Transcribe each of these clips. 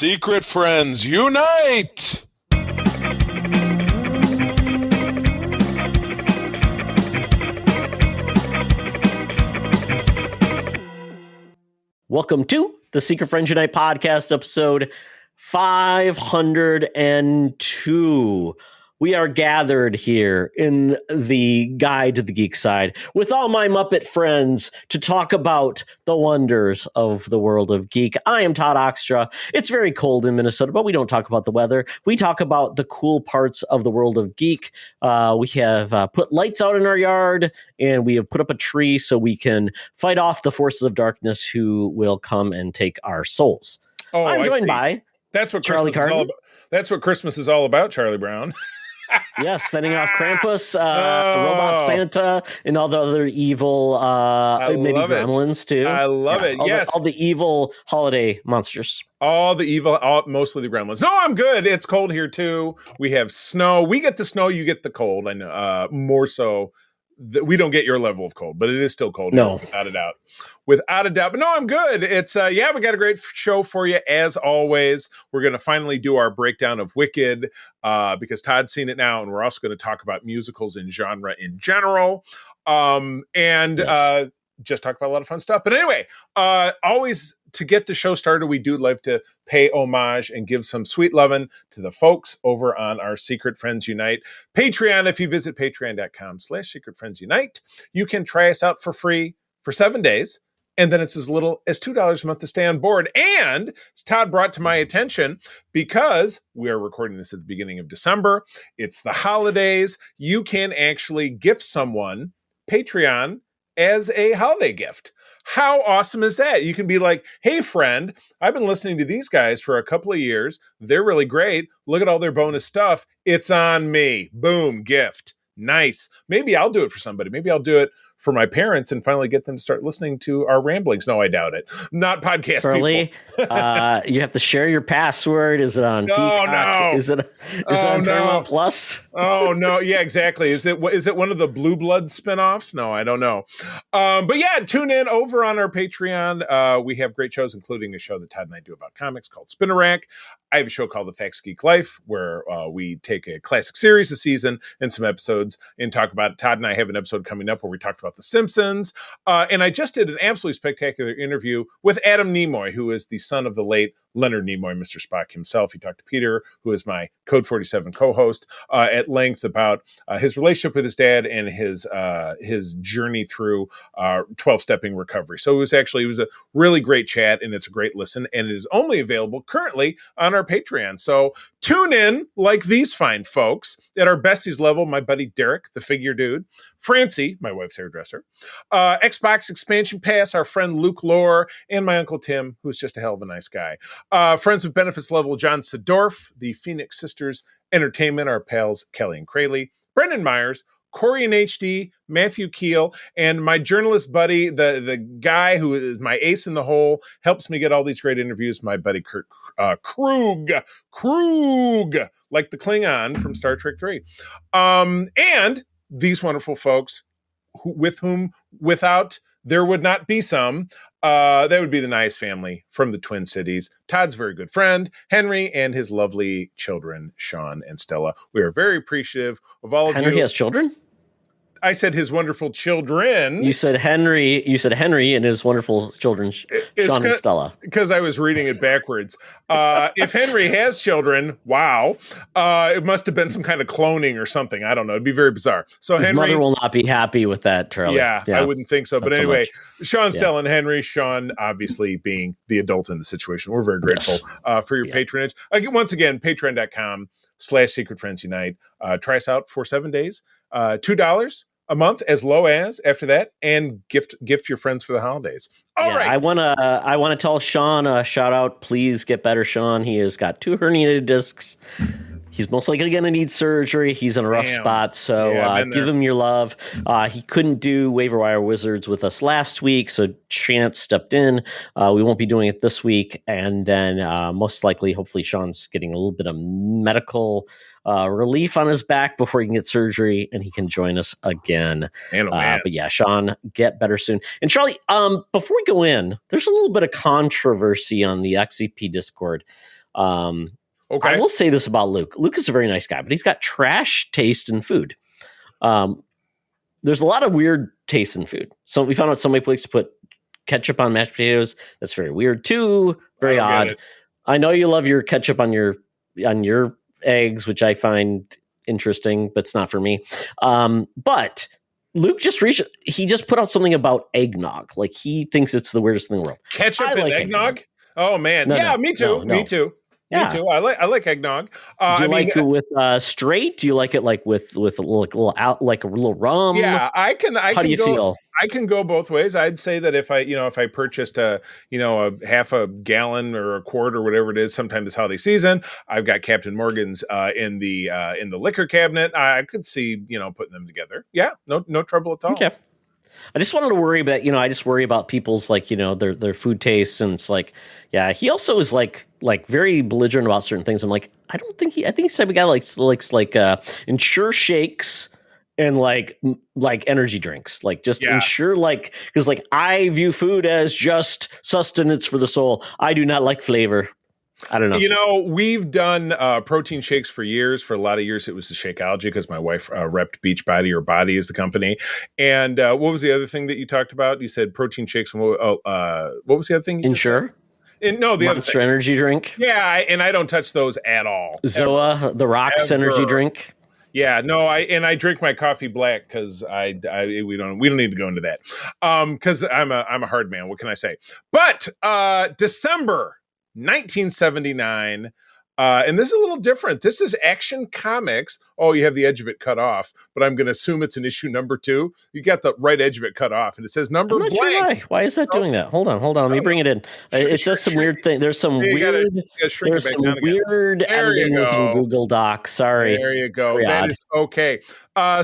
Secret friends, unite! Welcome to the Secret Friends Unite podcast, episode 502. We are gathered here in the Guide to the Geek Side with all my Muppet friends to talk about the wonders of the world of geek. I am Todd Oxtra. It's very cold in Minnesota, but we don't talk about the weather. We talk about the cool parts of the world of geek. We have put lights out in our yard, and we have put up a tree so we can fight off the forces of darkness who will come and take our souls. Oh, I'm joined by that's what Charlie Christmas is all about. That's what Christmas is all about, Charlie Brown. Yes, fending off Krampus, Robot Santa, and all the other evil, maybe gremlins too. I love it. Yes, all the evil holiday monsters. All the evil, mostly the gremlins. No, I'm good. It's cold here too. We have snow. We get the snow. You get the cold. I know more so. We don't get your level of cold, but it is still cold. No, without a doubt. Without a doubt. But no, I'm good. It's we got a great show for you as always. We're going to finally do our breakdown of Wicked because Todd's seen it now, and we're also going to talk about musicals and genre in general, just talk about a lot of fun stuff. But anyway, always to get the show started, we do like to pay homage and give some sweet loving to the folks over on our Secret Friends Unite Patreon. If you visit patreon.com/Secret Friends Unite, you can try us out for free for 7 days. And then it's as little as $2 a month to stay on board. And as Todd brought to my attention, because we are recording this at the beginning of December, it's the holidays, you can actually gift someone Patreon as a holiday gift. How awesome is that? You can be like, hey, friend, I've been listening to these guys for a couple of years. They're really great. Look at all their bonus stuff. It's on me. Boom, gift. Nice. Maybe I'll do it for somebody. Maybe I'll do it for my parents and finally get them to start listening to our ramblings. No, I doubt it. Not podcast Charlie, people. You have to share your password. Is it on Peacock? No. Is it on Paramount Plus? Oh, no. Yeah, exactly. Is it one of the Blue Blood spinoffs? No, I don't know. But yeah, tune in over on our Patreon. We have great shows, including a show that Todd and I do about comics called Spinner Rack. I have a show called The Facts Geek Life, where we take a classic series a season and some episodes and talk about it. Todd and I have an episode coming up where we talked about The Simpsons. And I just did an absolutely spectacular interview with Adam Nimoy, who is the son of the late Leonard Nimoy, Mr. Spock himself. He talked to Peter, who is my Code 47 co-host, at length about his relationship with his dad and his journey through 12-stepping recovery. So it was a really great chat, and it's a great listen, and it is only available currently on our Patreon. So tune in like these fine folks at our besties level. My buddy Derek, the figure dude, Francie, my wife's hairdresser, Xbox Expansion Pass, our friend Luke Lore, and my Uncle Tim, who's just a hell of a nice guy. Friends with Benefits level, John Sedorf, the Phoenix Sisters Entertainment, our pals Kelly and Crayley, Brendan Myers, Corey and HD, Matthew Keel, and my journalist buddy, the guy who is my ace in the hole, helps me get all these great interviews, my buddy Kurt Krug, like the Klingon from Star Trek 3. And these wonderful folks without there would not be some. That would be the Nice family from the Twin Cities. Todd's very good friend, Henry, and his lovely children, Sean and Stella. We are very appreciative of all of you. Henry has children? I said his wonderful children. You said Henry and his wonderful children, Sean and Stella. Because I was reading it backwards. If Henry has children, wow. It must have been some kind of cloning or something. I don't know. It'd be very bizarre. So his mother will not be happy with that, Charlie. Yeah, I wouldn't think so. But anyway, so Sean, Stella, and Henry. Sean, obviously being the adult in the situation. We're very grateful for your patronage. Once again, patreon.com/Secret Friends Unite. Try us out for 7 days. $2 a month, as low as after that, and gift your friends for the holidays. All right. I wanna tell Sean shout out. Please get better, Sean. He has got 2 herniated discs. He's most likely going to need surgery. He's in a rough spot, so give him your love. He couldn't do Waiver Wire Wizards with us last week, so Chance stepped in. We won't be doing it this week, and then most likely, hopefully, Sean's getting a little bit of medical relief on his back before he can get surgery, and he can join us again. But yeah, Sean, get better soon. And Charlie, before we go in, there's a little bit of controversy on the XCP Discord. Okay. I will say this about Luke. Luke is a very nice guy, but he's got trash taste in food. There's a lot of weird taste in food. So we found out somebody likes to put ketchup on mashed potatoes. That's very weird too. Very odd. I know you love your ketchup on your eggs, which I find interesting, but it's not for me. But Luke just put out something about eggnog. Like he thinks it's the weirdest thing in the world. Ketchup and eggnog? Oh man. Me too. Me too. Yeah. Me too. I like eggnog. Do you like it with straight? Do you like it like with a little rum? Yeah, How do you feel? I can go both ways. I'd say that if I purchased a half a gallon or a quart or whatever it is, sometime this holiday season, I've got Captain Morgan's in the liquor cabinet. I could see putting them together. Yeah, no trouble at all. Okay. I just wanted to worry about, I just worry about people's their food tastes, and it's like, yeah, he also is like very belligerent about certain things. I'm like, I think he's the type of guy likes Ensure shakes and like energy drinks, Ensure, because I view food as just sustenance for the soul. I do not like flavor. I don't know. We've done protein shakes for years. For a lot of years, it was the Shakeology because my wife repped Beachbody, or Body is the company. And what was the other thing that you talked about? You said protein shakes. And what was the other thing? Ensure? No, the Monster other thing. Energy drink. Yeah, and I don't touch those at all. Zoa, the Rock's energy drink. Yeah, no, I drink my coffee black because we don't need to go into that because I'm a hard man. What can I say? But December 1979, and this is a little different. This is Action Comics. Oh, you have the edge of it cut off, but I'm going to assume it's an issue number 2. You got the right edge of it cut off, and it says number blank. Sure why is that doing that? Hold on. Let me bring it in. It does some weird thing. There's some weird. There's some weird editing within Google Docs. Sorry. There you go. Very that odd. is okay.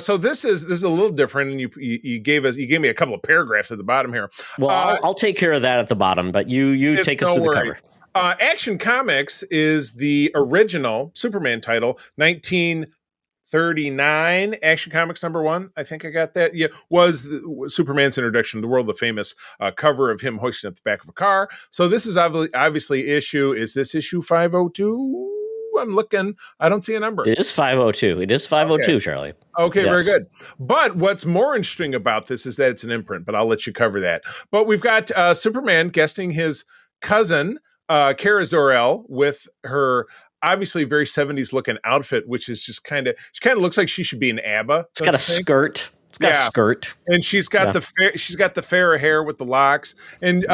So this is a little different, and you gave me a couple of paragraphs at the bottom here. Well, I'll take care of that at the bottom, but you take us through the cover. Action Comics is the original Superman title, 1939. Action Comics number 1. I think I got that. Yeah, was Superman's introduction to the world, the famous cover of him hoisting at the back of a car. So this is obviously issue. Is this issue 502? I'm looking. I don't see a number. It is 502. It is 502, okay. Charlie. Okay, yes. Very good. But what's more interesting about this is that it's an imprint, but I'll let you cover that. But we've got Superman guesting his cousin, Kara Zor-El, with her obviously very 70s looking outfit, which is just she kind of looks like she should be an ABBA. It's got a skirt. It's got a skirt, and she's got the fair hair with the locks. And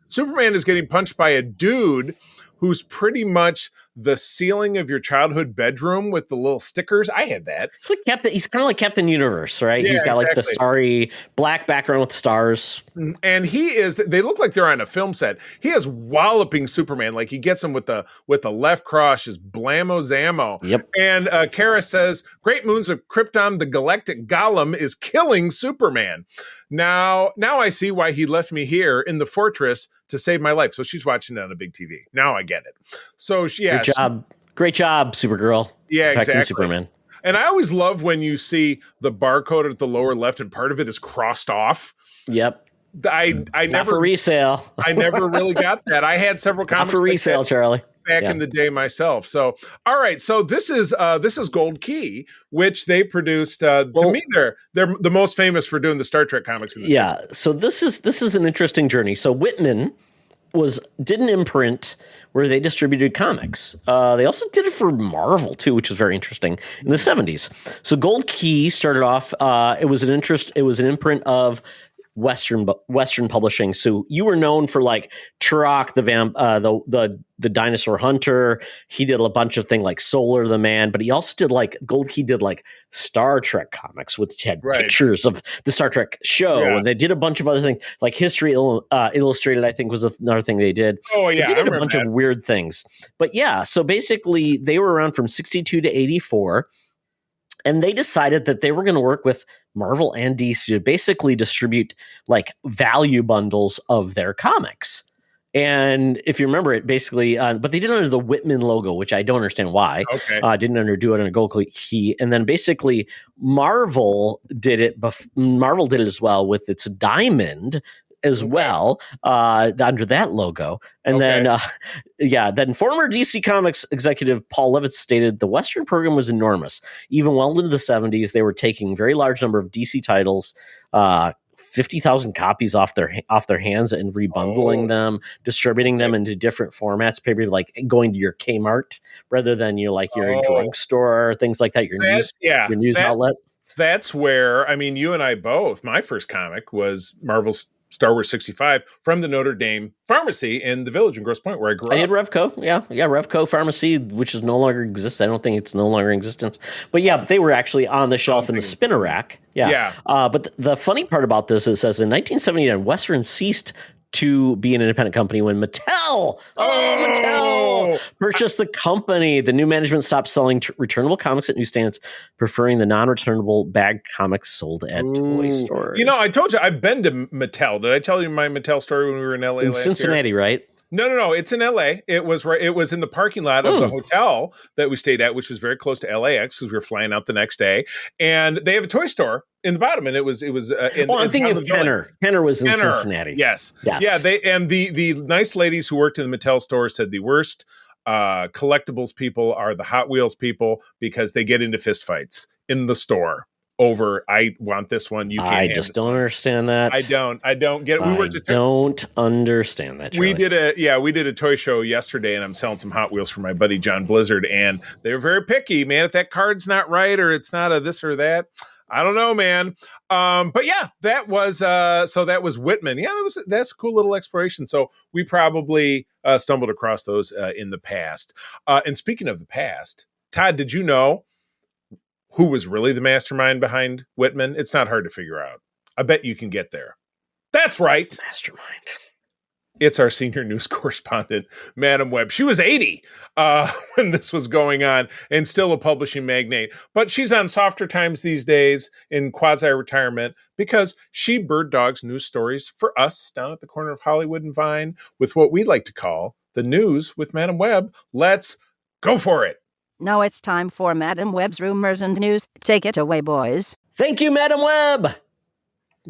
Superman is getting punched by a dude who's pretty much the ceiling of your childhood bedroom with the little stickers. I had that. It's like he's kind of like Captain Universe, right? Yeah, he's got like the starry black background with stars. And they look like they're on a film set. He is walloping Superman. Like he gets him with the left cross, just blammo zammo. Yep. And Kara says, great moons of Krypton, the galactic golem is killing Superman. Now I see why he left me here in the fortress to save my life. So she's watching it on a big TV. Now I get it. So Great job, Supergirl. Yeah, exactly. Superman. And I always love when you see the barcode at the lower left and part of it is crossed off. Yep. I Not never for resale. I never really got that. I had several comics Not for resale, Charlie. Back in the day myself. So, all right. So this is Gold Key, which they produced. To me, they're the most famous for doing the Star Trek comics. In the 60s. So this is an interesting journey. So Whitman did an imprint where they distributed comics. They also did it for Marvel too, which was very interesting in the 70s. So Gold Key started off. It was an imprint of Western publishing. So you were known for like Turok, the dinosaur hunter. He did a bunch of things like Solar the Man, but he also did Gold Key did like Star Trek comics, which had pictures of the Star Trek show. Yeah. And they did a bunch of other things like History Illustrated, I think was another thing they did. Oh yeah. They did a bunch of weird things, but yeah. So basically they were around from 62 to 84. And they decided that they were going to work with Marvel and DC to basically distribute like value bundles of their comics. And if you remember it, basically, but they did it under the Whitman logo, which I don't understand why. Okay. Didn't do it on a Gold Key. And then basically Marvel did it. Marvel did it as well with its Diamond. as well, under that logo. And then former DC Comics executive Paul Levitz stated the Western program was enormous. Even well into the 70s, they were taking very large number of DC titles, 50,000 copies off their hands and rebundling them, distributing them into different formats, maybe like going to your Kmart rather than your drugstore or things like that, your news outlet. That's where, I mean, you and I both, my first comic was Marvel's Star Wars 65 from the Notre Dame Pharmacy in the Village in Grosse Pointe, where I grew up. I had Revco, Revco Pharmacy, which is no longer exists. I don't think it's no longer in existence. But they were actually on the shelf in the spinner rack. But the funny part about this is, it says in 1979, Western ceased to be an independent company when Mattel purchased the company. The new management stopped selling returnable comics at newsstands, preferring the non-returnable bag comics sold at toy stores. You know, I told you I've been to Mattel. Did I tell you my Mattel story when we were in LA? In Cincinnati, year? Right? No. It's in LA. It was in the parking lot of the hotel that we stayed at, which was very close to LAX because we were flying out the next day. And they have a toy store in the bottom, and it was. I'm thinking of Kenner. Kenner was in Cincinnati. Yes. Yeah. The nice ladies who worked in the Mattel store said the worst collectibles people are the Hot Wheels people because they get into fistfights in the store. Over, I want this one. You can't. I just don't understand that. I don't get it. I don't understand that. Charlie. We did a toy show yesterday, and I'm selling some Hot Wheels for my buddy John Blizzard, and they were very picky, man. If that card's not right or it's not a this or that, I don't know, man. But that was Whitman. Yeah, that's a cool little exploration. So we probably stumbled across those in the past. And speaking of the past, Todd, did you know who was really the mastermind behind Whitman? It's not hard to figure out. I bet you can get there. That's right. Mastermind. It's our senior news correspondent, Madam Webb. She was 80 when this was going on and still a publishing magnate. But she's on softer times these days in quasi-retirement because she bird dogs news stories for us down at the corner of Hollywood and Vine with what we like to call the news with Madam Webb. Let's go for it. Now it's time for Madam Webb's Rumors and News. Take it away, boys. Thank you, Madam Webb.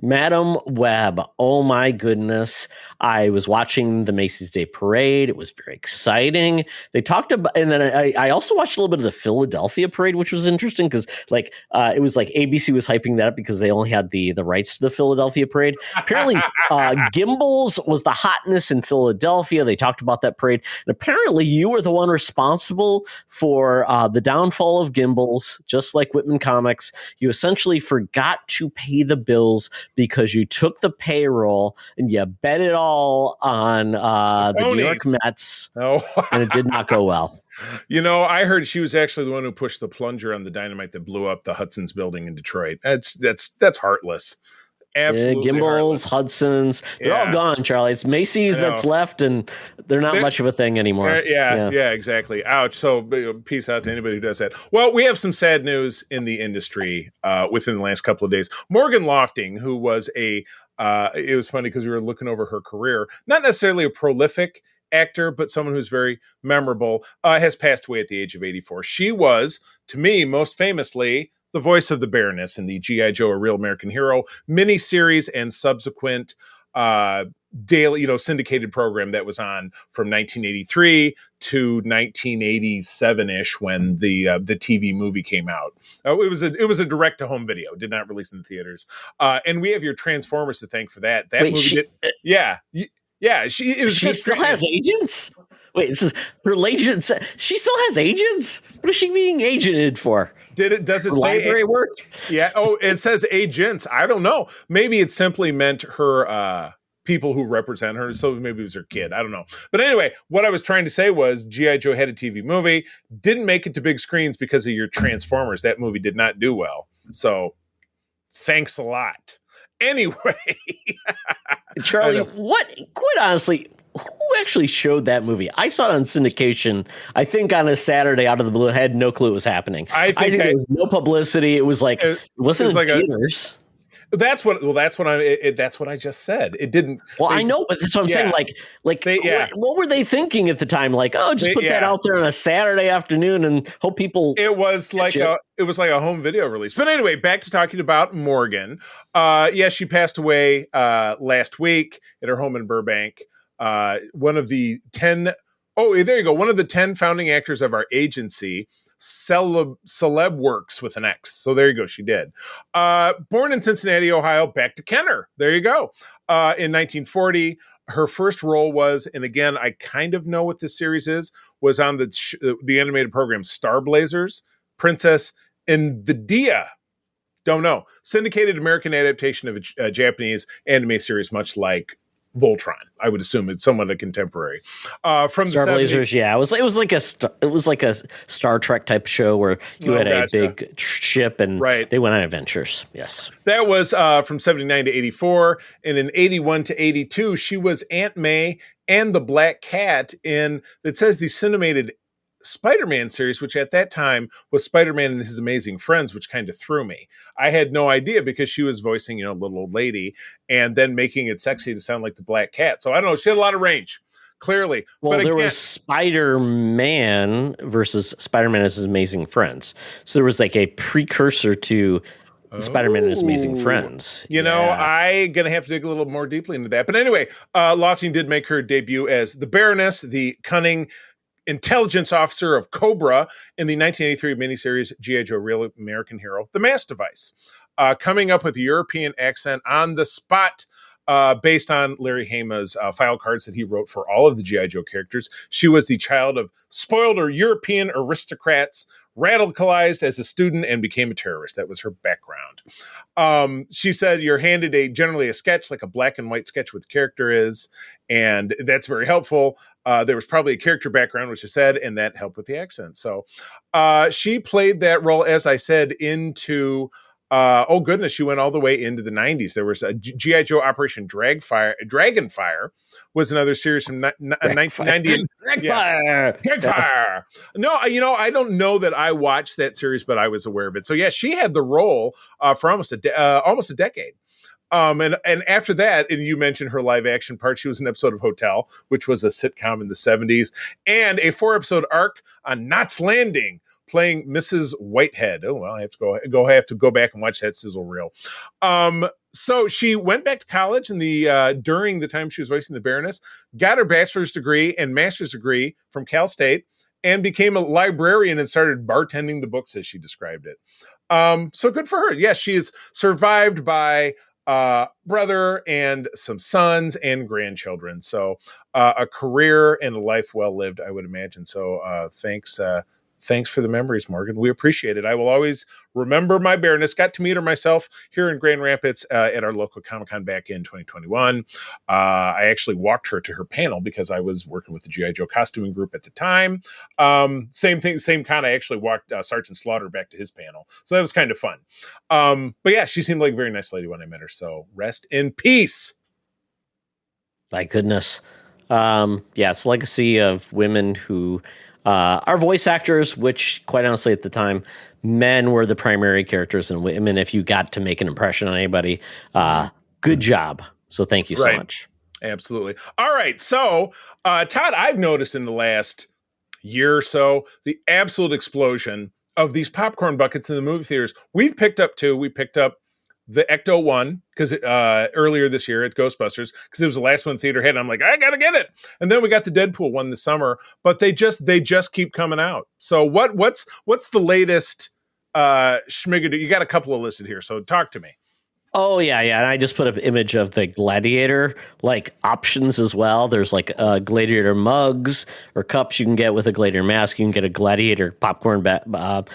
Madam Webb, oh my goodness. I was watching the Macy's Day Parade. It was very exciting. They talked about, and then I also watched a little bit of the Philadelphia Parade, which was interesting because it was like ABC was hyping that up because they only had the rights to the Philadelphia Parade. Apparently, Gimbals was the hotness in Philadelphia. They talked about that parade. And apparently you were the one responsible for the downfall of Gimbals, just like Whitman Comics. You essentially forgot to pay the bills because you took the payroll and you bet it all on the New York Mets, and it did not go well. You know, I heard she was actually the one who pushed the plunger on the dynamite that blew up the Hudson's building in Detroit. That's heartless. Absolutely Gimbals, heartless. Hudson's, they're all gone, Charlie. It's Macy's that's left, and they're not much of a thing anymore. Yeah, exactly. Ouch. So peace out to anybody who does that. Well, we have some sad news in the industry within the last couple of days. Morgan Lofting, who was it was funny because we were looking over her career, not necessarily a prolific actor, but someone who's very memorable, has passed away at the age of 84. She was, to me, most famously, the voice of the Baroness in the G.I. Joe, A Real American Hero miniseries and subsequent daily, syndicated program that was on from 1983 to 1987-ish when the TV movie came out. It was a direct-to-home video, did not release in the theaters. And we have your Transformers to thank for that. That movie She still has agents? Wait, this is her agents. She still has agents? What is she being agented for? Does it say library work? Yeah. Oh, it says agents. I don't know. Maybe it simply meant her people who represent her. So maybe it was her kid. I don't know. But anyway, what I was trying to say was G.I. Joe had a TV movie, didn't make it to big screens because of your Transformers. That movie did not do well. So thanks a lot. Anyway. Charlie, quite honestly, who actually showed that movie? I saw it on syndication, I think on a Saturday out of the blue. I had no clue it was happening. I think there was no publicity. It was like, it wasn't in theaters. That's what I just said. It didn't. Well, I know, but that's what I'm saying. What were they thinking at the time? Like, oh, just put that out there on a Saturday afternoon and hope people. It was like a home video release. But anyway, back to talking about Morgan. She passed away last week at her home in Burbank. One of the 10. Oh, there you go. One of the 10 founding actors of our agency. Celeb Works with an X. So there you go. She did. Born in Cincinnati, Ohio, back to Kenner. There you go. In 1940, her first role was, and again, I kind of know what this series is, was on the animated program Star Blazers, Princess Invidia. Don't know. Syndicated American adaptation of a Japanese anime series, much like Voltron. I would assume it's somewhat a contemporary. From Star the Blazers, it was like a Star Trek type show where you had a big ship and they went on adventures. Yes, that was from 79 to 84, and in 81 to 82, she was Aunt May and the Black Cat in. It says the cinemated Spider-Man series, which at that time was Spider-Man and His Amazing Friends, which kind of threw me. I had no idea because she was voicing, little old lady and then making it sexy to sound like the Black Cat. So I don't know. She had a lot of range, clearly. Well, there was Spider-Man versus Spider-Man and His Amazing Friends. So there was like a precursor to Spider-Man and His Amazing Friends. I'm going to have to dig a little more deeply into that. But anyway, Lofting did make her debut as the Baroness, the cunning intelligence officer of Cobra in the 1983 miniseries G.I. Joe Real American Hero, The Mass Device. Coming up with a European accent on the spot based on Larry Hama's file cards that he wrote for all of the G.I. Joe characters. She was the child of spoiled or European aristocrats, radicalized as a student, and became a terrorist. That was her background. She said you're handed generally a sketch, like a black and white sketch what the character is, and that's very helpful. There was probably a character background, which she said, and that helped with the accent. So she played that role, as I said, into... she went all the way into the 90s. There was a G.I. Joe Operation Dragonfire was another series from 1990. Dragfire. No, I don't know that I watched that series, but I was aware of it. So yeah, she had the role for almost a decade. And after that, and you mentioned her live action part, she was an episode of Hotel, which was a sitcom in the 70s, and a 4-episode arc on Knots Landing, playing Mrs. Whitehead. Oh, well, I have to go back and watch that sizzle reel. So she went back to college during the time she was voicing the Baroness, got her bachelor's degree and master's degree from Cal State, and became a librarian and started bartending the books as she described it. So good for her. Yes, she is survived by brother and some sons and grandchildren. So a career and a life well lived, I would imagine. So thanks for the memories, Morgan. We appreciate it. I will always remember my Baroness. Got to meet her myself here in Grand Rapids at our local Comic-Con back in 2021. I actually walked her to her panel because I was working with the G.I. Joe costuming group at the time. Same thing, same con. I actually walked Sergeant Slaughter back to his panel. So that was kind of fun. But yeah, she seemed like a very nice lady when I met her. So rest in peace. Thank goodness. It's a legacy of women who... our voice actors, which quite honestly at the time, men were the primary characters and women, if you got to make an impression on anybody, good job. So thank you so much. Absolutely. All right. So, Todd, I've noticed in the last year or so, the absolute explosion of these popcorn buckets in the movie theaters. We've picked up two. We picked up the Ecto one because earlier this year at Ghostbusters, because it was the last one theater had. And I'm like, I gotta get it. And then we got the Deadpool one this summer, but they just keep coming out. So what's the latest schmiggadoo? You got a couple of listed here, so talk to me. Oh, yeah. And I just put an image of the Gladiator, options as well. There's Gladiator mugs or cups you can get with a Gladiator mask. You can get a Gladiator popcorn tub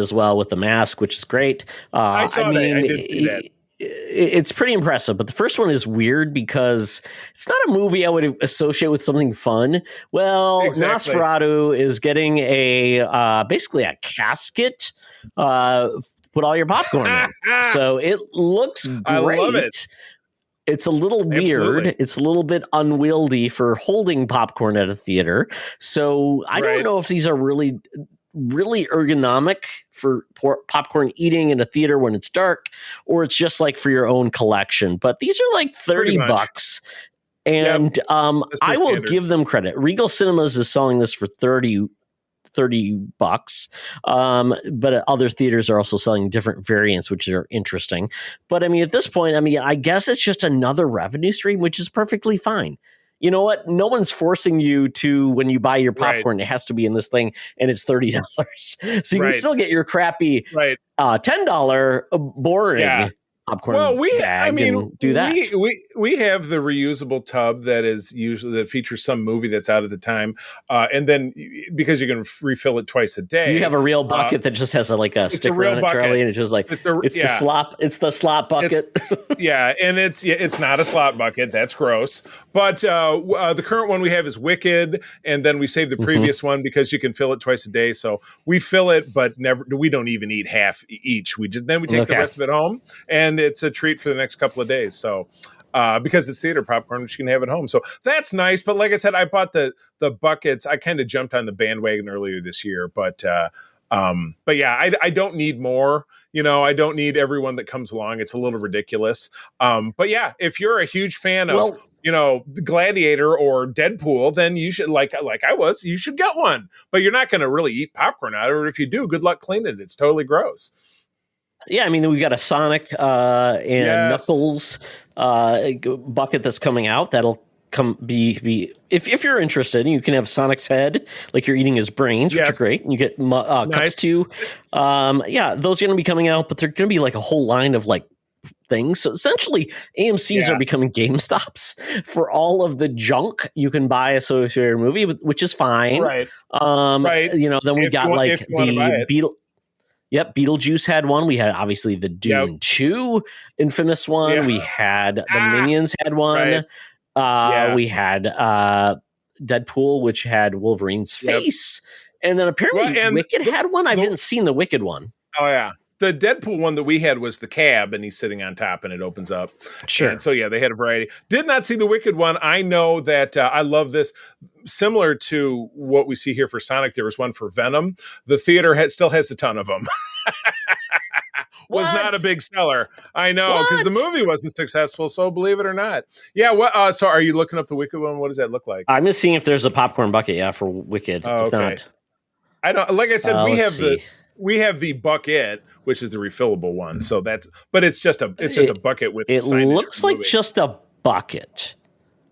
as well with the mask, which is great. I saw that. I did see that. It's pretty impressive, but the first one is weird because it's not a movie I would associate with something fun. Well, exactly. Nosferatu is getting basically a casket, put all your popcorn in. So it looks great. I love it. It's a little weird. Absolutely. It's a little bit unwieldy for holding popcorn at a theater. So I don't know if these are really really ergonomic for popcorn eating in a theater when it's dark, or it's just like for your own collection. But these are like $30. And I will give them credit. Regal Cinemas is selling this for $30. But other theaters are also selling different variants, which are interesting. But I mean, at this point, I mean, I guess it's just another revenue stream, which is perfectly fine. You know what? No one's forcing you to, when you buy your popcorn, it has to be in this thing, and it's $30. So you can still get your crappy $10 boring popcorn. Well, do that. We have the reusable tub that features some movie that's out at the time, and then because you can refill it twice a day, you have a real bucket that just has a sticker on it, Charlie, and it's just like it's the slop bucket. And it's not a slop bucket. That's gross. But the current one we have is Wicked, and then we saved the previous one because you can fill it twice a day. So we fill it, but we don't even eat half each. We take the rest of it home, and it's a treat for the next couple of days. So, because it's theater popcorn, which you can have at home. So that's nice. But like I said, I bought the buckets. I kind of jumped on the bandwagon earlier this year, but yeah, I don't need more. I don't need everyone that comes along. It's a little ridiculous. But yeah, if you're a huge fan of, Gladiator or Deadpool, then you should, like I was, you should get one. But you're not going to really eat popcorn out of it. If you do, good luck cleaning it. It's totally gross. Yeah, I mean, we got a Sonic and Knuckles bucket that's coming out. That'll be if you're interested, you can have Sonic's head, like you're eating his brains, which are great. And you get cups too. Those are going to be coming out, but they're going to be like a whole line of like things. So essentially, AMC's are becoming GameStops for all of the junk you can buy associated with a movie, which is fine. Right. Then we got like the Beetle. Yep, Beetlejuice had one. We had obviously the Dune 2 infamous one. Yeah. We had the Minions had one. We had Deadpool, which had Wolverine's face. And then apparently Wicked had one. I haven't seen the Wicked one. Oh, yeah. The Deadpool one that we had was the cab, and he's sitting on top, and it opens up. Sure. And so, they had a variety. Did not see the Wicked one. I know that I love this. Similar to what we see here for Sonic, there was one for Venom. The theater still has a ton of them. Was not a big seller. I know, because the movie wasn't successful, so believe it or not. Yeah, so are you looking up the Wicked one? What does that look like? I'm just seeing if there's a popcorn bucket, for Wicked. Oh, okay. If not, I don't. Like I said, we have the bucket, which is the refillable one. So but it's just a bucket with. It looks like just a bucket.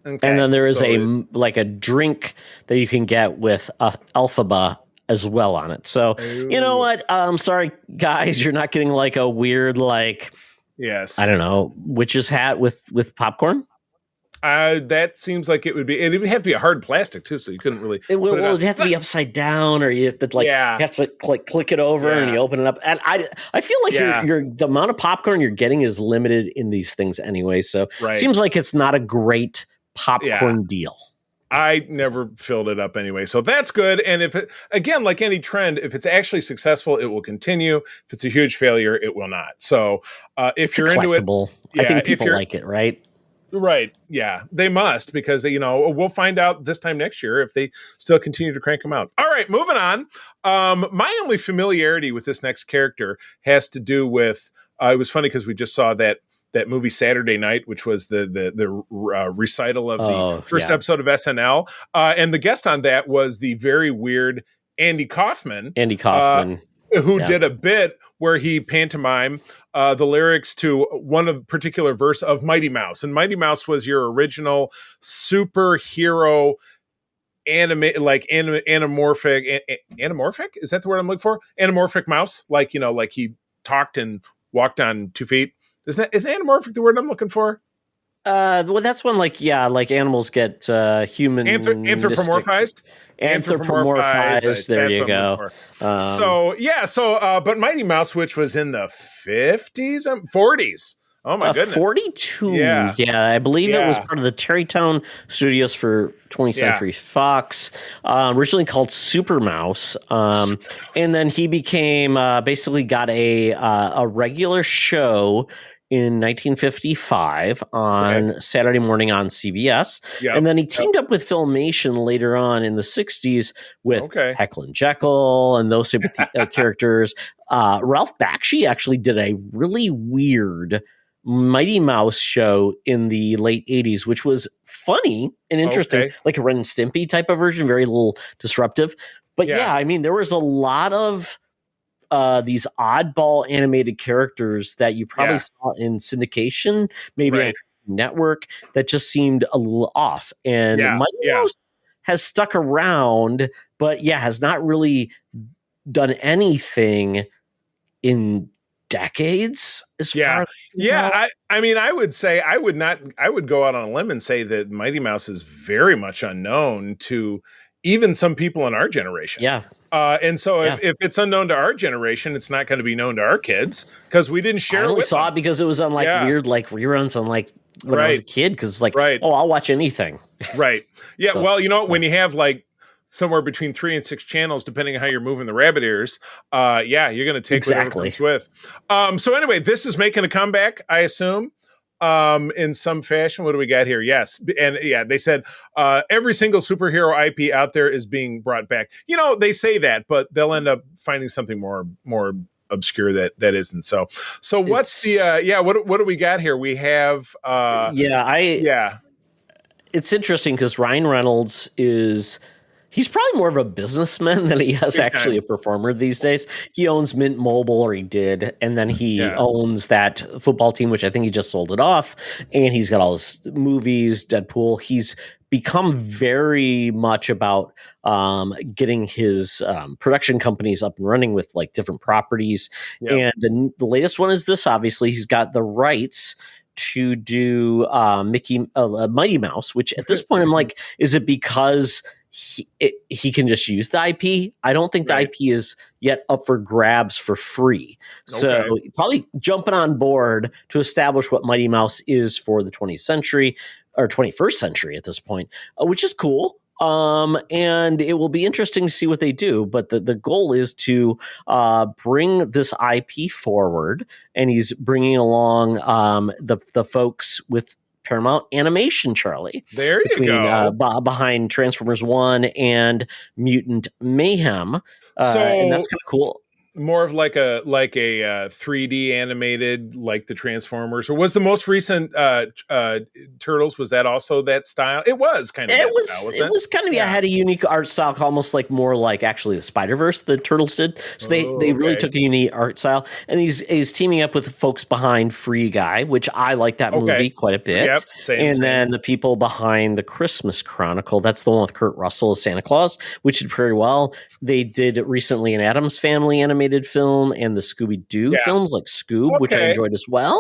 Okay. And then there is a drink that you can get with Alphaba as well on it. So you know what? I'm sorry, guys, you're not getting like a weird I don't know, witch's hat with popcorn. That seems like it would have to be a hard plastic too, so you couldn't really. It'd have to be upside down, or you have to you have to click it over and you open it up. And I feel like the amount of popcorn you're getting is limited in these things anyway. So it seems like it's not a great popcorn deal. I never filled it up anyway, so that's good. And again, like any trend, if it's actually successful, it will continue. If it's a huge failure, it will not. So if you're into it, I think people like it, right? Right. Yeah, they must, because, we'll find out this time next year if they still continue to crank them out. All right, moving on. My only familiarity with this next character has to do with, it was funny because we just saw that movie Saturday Night, which was the recital of the first episode of SNL. And the guest on that was the very weird Andy Kaufman. Who did a bit where he pantomimed the lyrics to one particular verse of Mighty Mouse. And Mighty Mouse was your original superhero anamorphic. Is that the word I'm looking for? Anamorphic mouse. Like he talked and walked on 2 feet. Is anamorphic the word I'm looking for? That's when animals get human anthropomorphized. There you go. But Mighty Mouse, which was in the 50s and 40s. Oh my goodness. 42. Yeah, I believe it was part of the Terrytown Studios for 20th Century Fox. Originally called Super Mouse. And then he became basically got a regular show in 1955 on Saturday morning on CBS. Yep. And then he teamed up with Filmation later on in the 60s with Heckle and Jekyll and those type of characters. Ralph Bakshi actually did a really weird Mighty Mouse show in the late 80s, which was funny and interesting, like a Ren and Stimpy type of version, very little disruptive. But I mean, there was a lot of these oddball animated characters that you probably saw in syndication, maybe on network, that just seemed a little off. And Mighty Mouse has stuck around, but has not really done anything in decades as far as I mean, I would say I would go out on a limb and say that Mighty Mouse is very much unknown to even some people in our generation. And so if it's unknown to our generation, it's not going to be known to our kids because we didn't share I only it with saw them. it because it was on weird reruns on when I was a kid, because it's I'll watch anything. Yeah. So, well, you know, when you have somewhere between 3 and 6 channels, depending on how you're moving the rabbit ears, you're going to take whatever comes with. So anyway, this is making a comeback, I assume, in some fashion. What do we got here? Yes. And they said every single superhero IP out there is being brought back. You know, they say that, but they'll end up finding something more obscure that isn't. So what's what do we got here? We have it's interesting because Ryan Reynolds he's probably more of a businessman than he is actually a performer these days. He owns Mint Mobile, or he did, and then he owns that football team, which I think he just sold it off. And he's got all his movies, Deadpool. He's become very much about getting his production companies up and running with different properties. And the latest one is this. Obviously, he's got the rights to do Mighty Mouse, which at this point I'm like, is it because he can just use the IP? I don't think the IP is yet up for grabs for free. So probably jumping on board to establish what Mighty Mouse is for the 20th century or 21st century at this point, which is cool. And it will be interesting to see what they do. But the goal is to bring this IP forward, and he's bringing along the folks with Paramount Animation, Charlie. There you go. Behind Transformers 1 and Mutant Mayhem. And that's kind of cool. More of like a 3D animated, like the Transformers, or was the most recent Turtles? Was that also that style? It was kind of. It was kind of had a unique art style, almost more like actually the Spider-Verse the Turtles did. So they really took a unique art style, and he's teaming up with the folks behind Free Guy, which I like that movie quite a bit. Yep, same. Then the people behind the Christmas Chronicle. That's the one with Kurt Russell as Santa Claus, which did pretty well. They did recently an Addams Family animated film and the Scooby-Doo films like Scoob, which I enjoyed as well.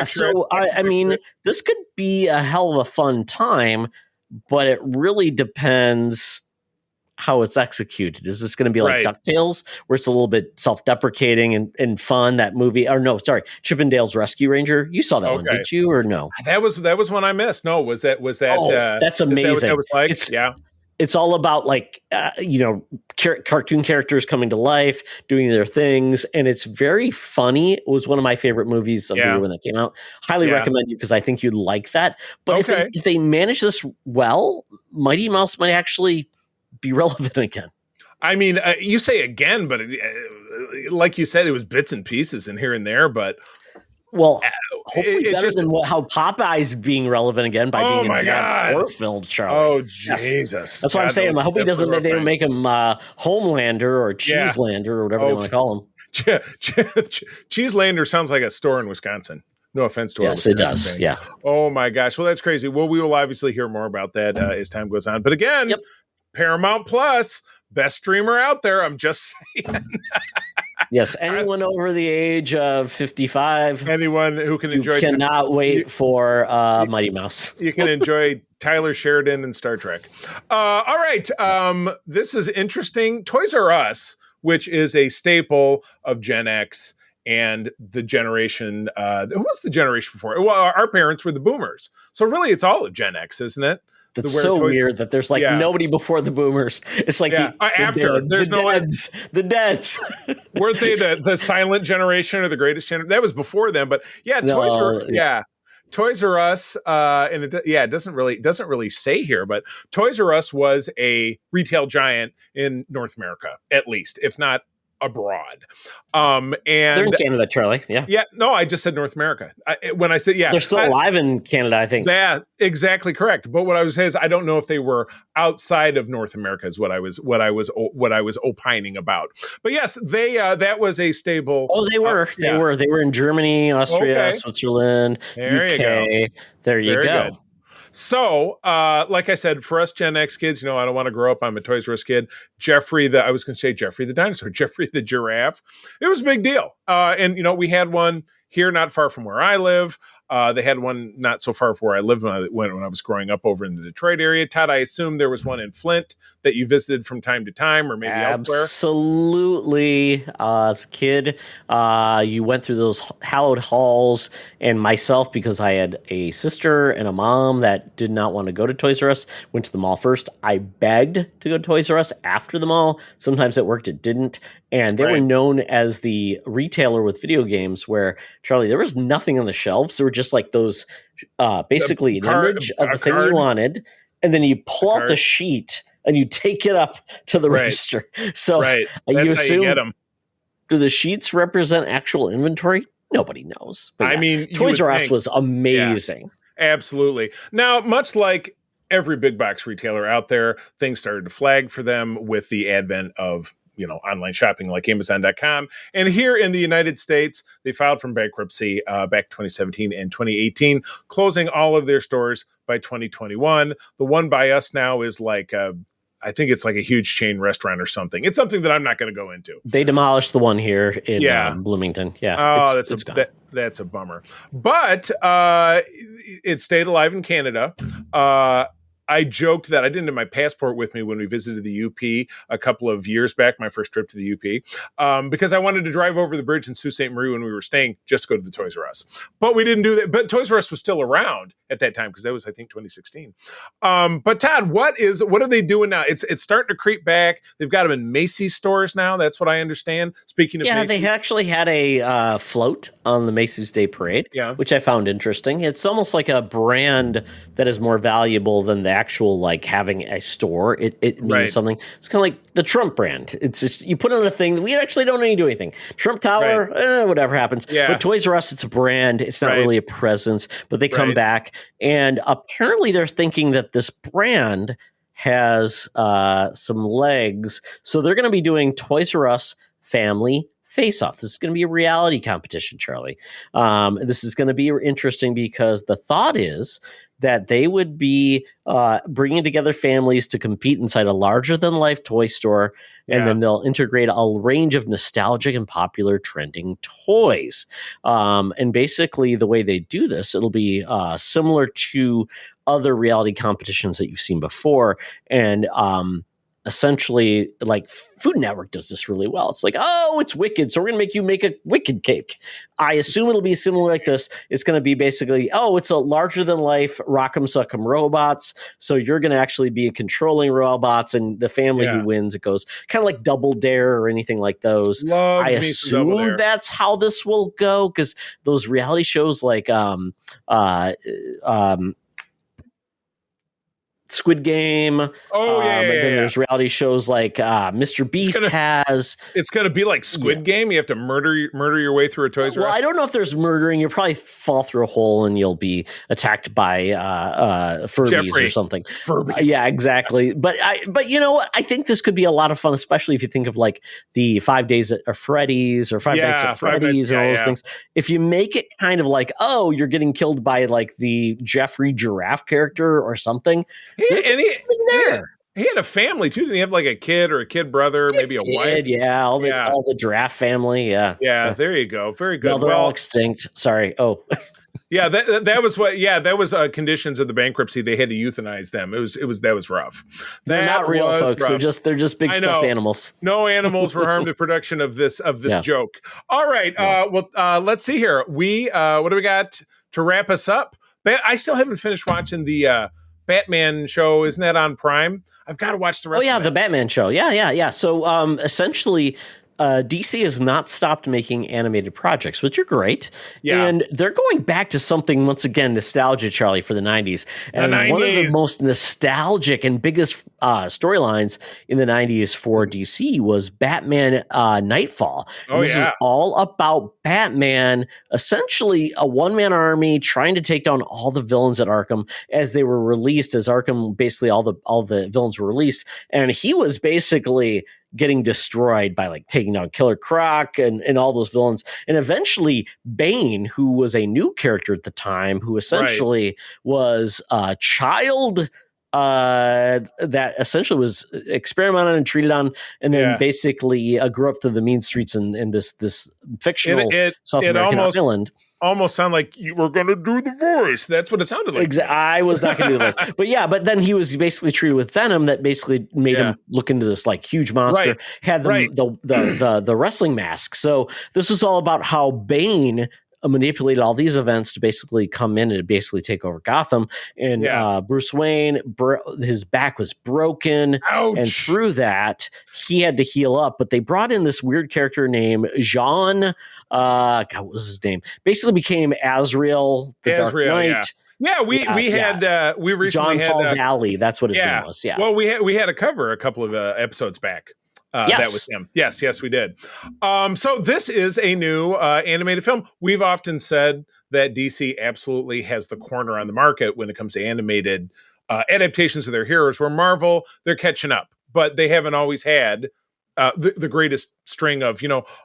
So I mean, this could be a hell of a fun time, but it really depends how it's executed. Is this going to be like DuckTales, where it's a little bit self-deprecating and fun? That movie, or no, sorry, Chippendale's Rescue Ranger. You saw that one, did you, or no? That was one I missed. No, was that? Oh, that's amazing. Is that what that was like? It's all about cartoon characters coming to life, doing their things, and it's very funny. It was one of my favorite movies of the year when that came out. Highly recommend you because I think you'd like that. But if they manage this well, Mighty Mouse might actually be relevant again. I mean, you say again, but like you said, it was bits and pieces and here and there, but. Well, hopefully better than how Popeye's being relevant again by being war-filled, Charlie. Oh, Jesus. That's what I'm saying. I hope they don't make him Homelander or Cheeselander or whatever they want to call him. Cheeselander sounds like a store in Wisconsin. No offense to yes, it does. Fans. Yeah. Oh, my gosh. Well, that's crazy. Well, we will obviously hear more about that as time goes on. But again, Paramount Plus, best streamer out there. I'm just saying. Yes, anyone over the age of 55, anyone who can enjoy, cannot wait for Mighty Mouse. You can enjoy Tyler Sheridan and Star Trek. All right, this is interesting. Toys R Us, which is a staple of Gen X and the generation. Who was the generation before? Well, our parents were the Boomers, so really, it's all of Gen X, isn't it? That's so weird that there's like nobody before the boomers. It's like the deads. Weren't they the silent generation or the greatest generation? That was before them, but Toys R Us, and it doesn't really say here, but Toys R Us was a retail giant in North America, at least, if not abroad. And they're in Canada, Charlie. Yeah. No, I just said North America. When I said they're still alive in Canada, I think. Yeah, exactly correct. But what I was saying is I don't know if they were outside of North America is what I was opining about. But yes, they that was a stable. Oh, they were. They were in Germany, Austria, Switzerland, there UK. You go. There you go. Good. So, like I said, for us Gen X kids, I don't want to grow up. I'm a Toys R Us kid. Jeffrey the dinosaur, Jeffrey the giraffe. It was a big deal. And we had one here not far from where I live. They had one not so far from where I lived when I was growing up over in the Detroit area. Todd, I assume there was one in Flint that you visited from time to time, or maybe elsewhere. Absolutely. As a kid, you went through those hallowed halls, and myself, because I had a sister and a mom that did not want to go to Toys R Us, went to the mall first. I begged to go to Toys R Us after the mall. Sometimes it worked, it didn't. And they were known as the retailer with video games where, Charlie, there was nothing on the shelves. There were just like those, basically an image of the thing you wanted. And then you pull out the sheet and you take it up to the register. So you assume, how you get them. Do the sheets represent actual inventory? Nobody knows. But I mean, Toys R Us was amazing. Yeah, absolutely. Now, much like every big box retailer out there, things started to flag for them with the advent of online shopping like Amazon.com. And here in the United States, they filed for bankruptcy back 2017 and 2018, closing all of their stores by 2021. The one by us now is like, I think it's like a huge chain restaurant or something. It's something that I'm not going to go into. They demolished the one here in Bloomington. Yeah. Oh, that's a bummer. But it stayed alive in Canada. I joked that I didn't have my passport with me when we visited the UP a couple of years back, my first trip to the UP, because I wanted to drive over the bridge in Sault Ste. Marie when we were staying just to go to the Toys R Us. But we didn't do that. But Toys R Us was still around at that time because that was, I think, 2016. But Todd, what are they doing now? It's starting to creep back. They've got them in Macy's stores now. That's what I understand. Speaking of Macy's. They actually had a float on the Macy's Day Parade, which I found interesting. It's almost like a brand that is more valuable than the actual like having a store. It means something. It's kind of like the Trump brand. It's just you put on a thing that we actually don't need to do anything. Trump Tower, whatever happens. Yeah. But Toys R Us, it's a brand. It's not really a presence. But they come back, and apparently they're thinking that this brand has some legs. So they're going to be doing Toys R Us Family Face Off. This is going to be a reality competition, Charlie. This is going to be interesting because the thought is that they would be bringing together families to compete inside a larger-than-life toy store, and then they'll integrate a range of nostalgic and popular trending toys. And basically, the way they do this, it'll be similar to other reality competitions that you've seen before, and essentially, like Food Network does this really well. It's like, oh, it's Wicked, so we're going to make you make a Wicked cake. I assume it'll be similar like this. It's going to be basically, oh, it's a larger-than-life Rock'em Sock'em Robots, so you're going to actually be controlling robots, and the family who wins, it goes kind of like Double Dare or anything like those. I assume that's how this will go, because those reality shows like Squid Game. And then there's reality shows like Mr. Beast has. It's going to be like Squid Game. You have to murder your way through a Toys R Us. Well, I don't know if there's murdering. You'll probably fall through a hole and you'll be attacked by Furbies or something. Furbies. Yeah, exactly. But you know what? I think this could be a lot of fun, especially if you think of like the 5 Days at Freddy's or 5 Nights at Freddy's and all those things. If you make it kind of like, oh, you're getting killed by like the Jeffrey Giraffe character or something. He had a family too. Didn't he have like a kid or a kid brother, maybe a wife? All the giraffe family. Yeah. There you go. Very good. Well, they're all extinct. Sorry. Oh, yeah. That was what. Yeah, that was conditions of the bankruptcy. They had to euthanize them. That was rough. They're not real folks. Rough. They're just big stuffed animals. No animals were harmed in production of this joke. All right. Let's see here. What do we got to wrap us up? I still haven't finished watching the Batman show. Isn't that on Prime? I've got to watch the rest. Oh yeah, of the Batman show. Yeah. So essentially, DC has not stopped making animated projects, which are great. Yeah. And they're going back to something, once again, nostalgia, Charlie, for the 90s. And one of the most nostalgic and biggest storylines in the 90s for DC was Batman Nightfall. Oh, this is all about Batman, essentially a one-man army trying to take down all the villains at Arkham as they were released, as Arkham, basically all the villains were released. And he was basically getting destroyed by like taking down Killer Croc and all those villains. And eventually Bane, who was a new character at the time, who essentially was a child that essentially was experimented on and treated on, and then basically grew up through the mean streets in this fictional South American island. Almost sound like you were going to do the voice. That's what it sounded like. I was not going to do the voice. But then he was basically treated with venom that basically made him look into this like huge monster, had the wrestling mask. So this was all about how Bane manipulated all these events to basically come in and basically take over Gotham. And Bruce Wayne, his back was broken. Ouch. And through that, he had to heal up. But they brought in this weird character named Jean. God, what was his name? Basically became Azrael, the Dark Knight. Yeah, we recently John had Paul Valley. That's what his name was. Yeah. Well, we had a cover a couple of episodes back. That was him. Yes, we did. So this is a new animated film. We've often said that DC absolutely has the corner on the market when it comes to animated adaptations of their heroes, where Marvel, they're catching up, but they haven't always had the greatest string of,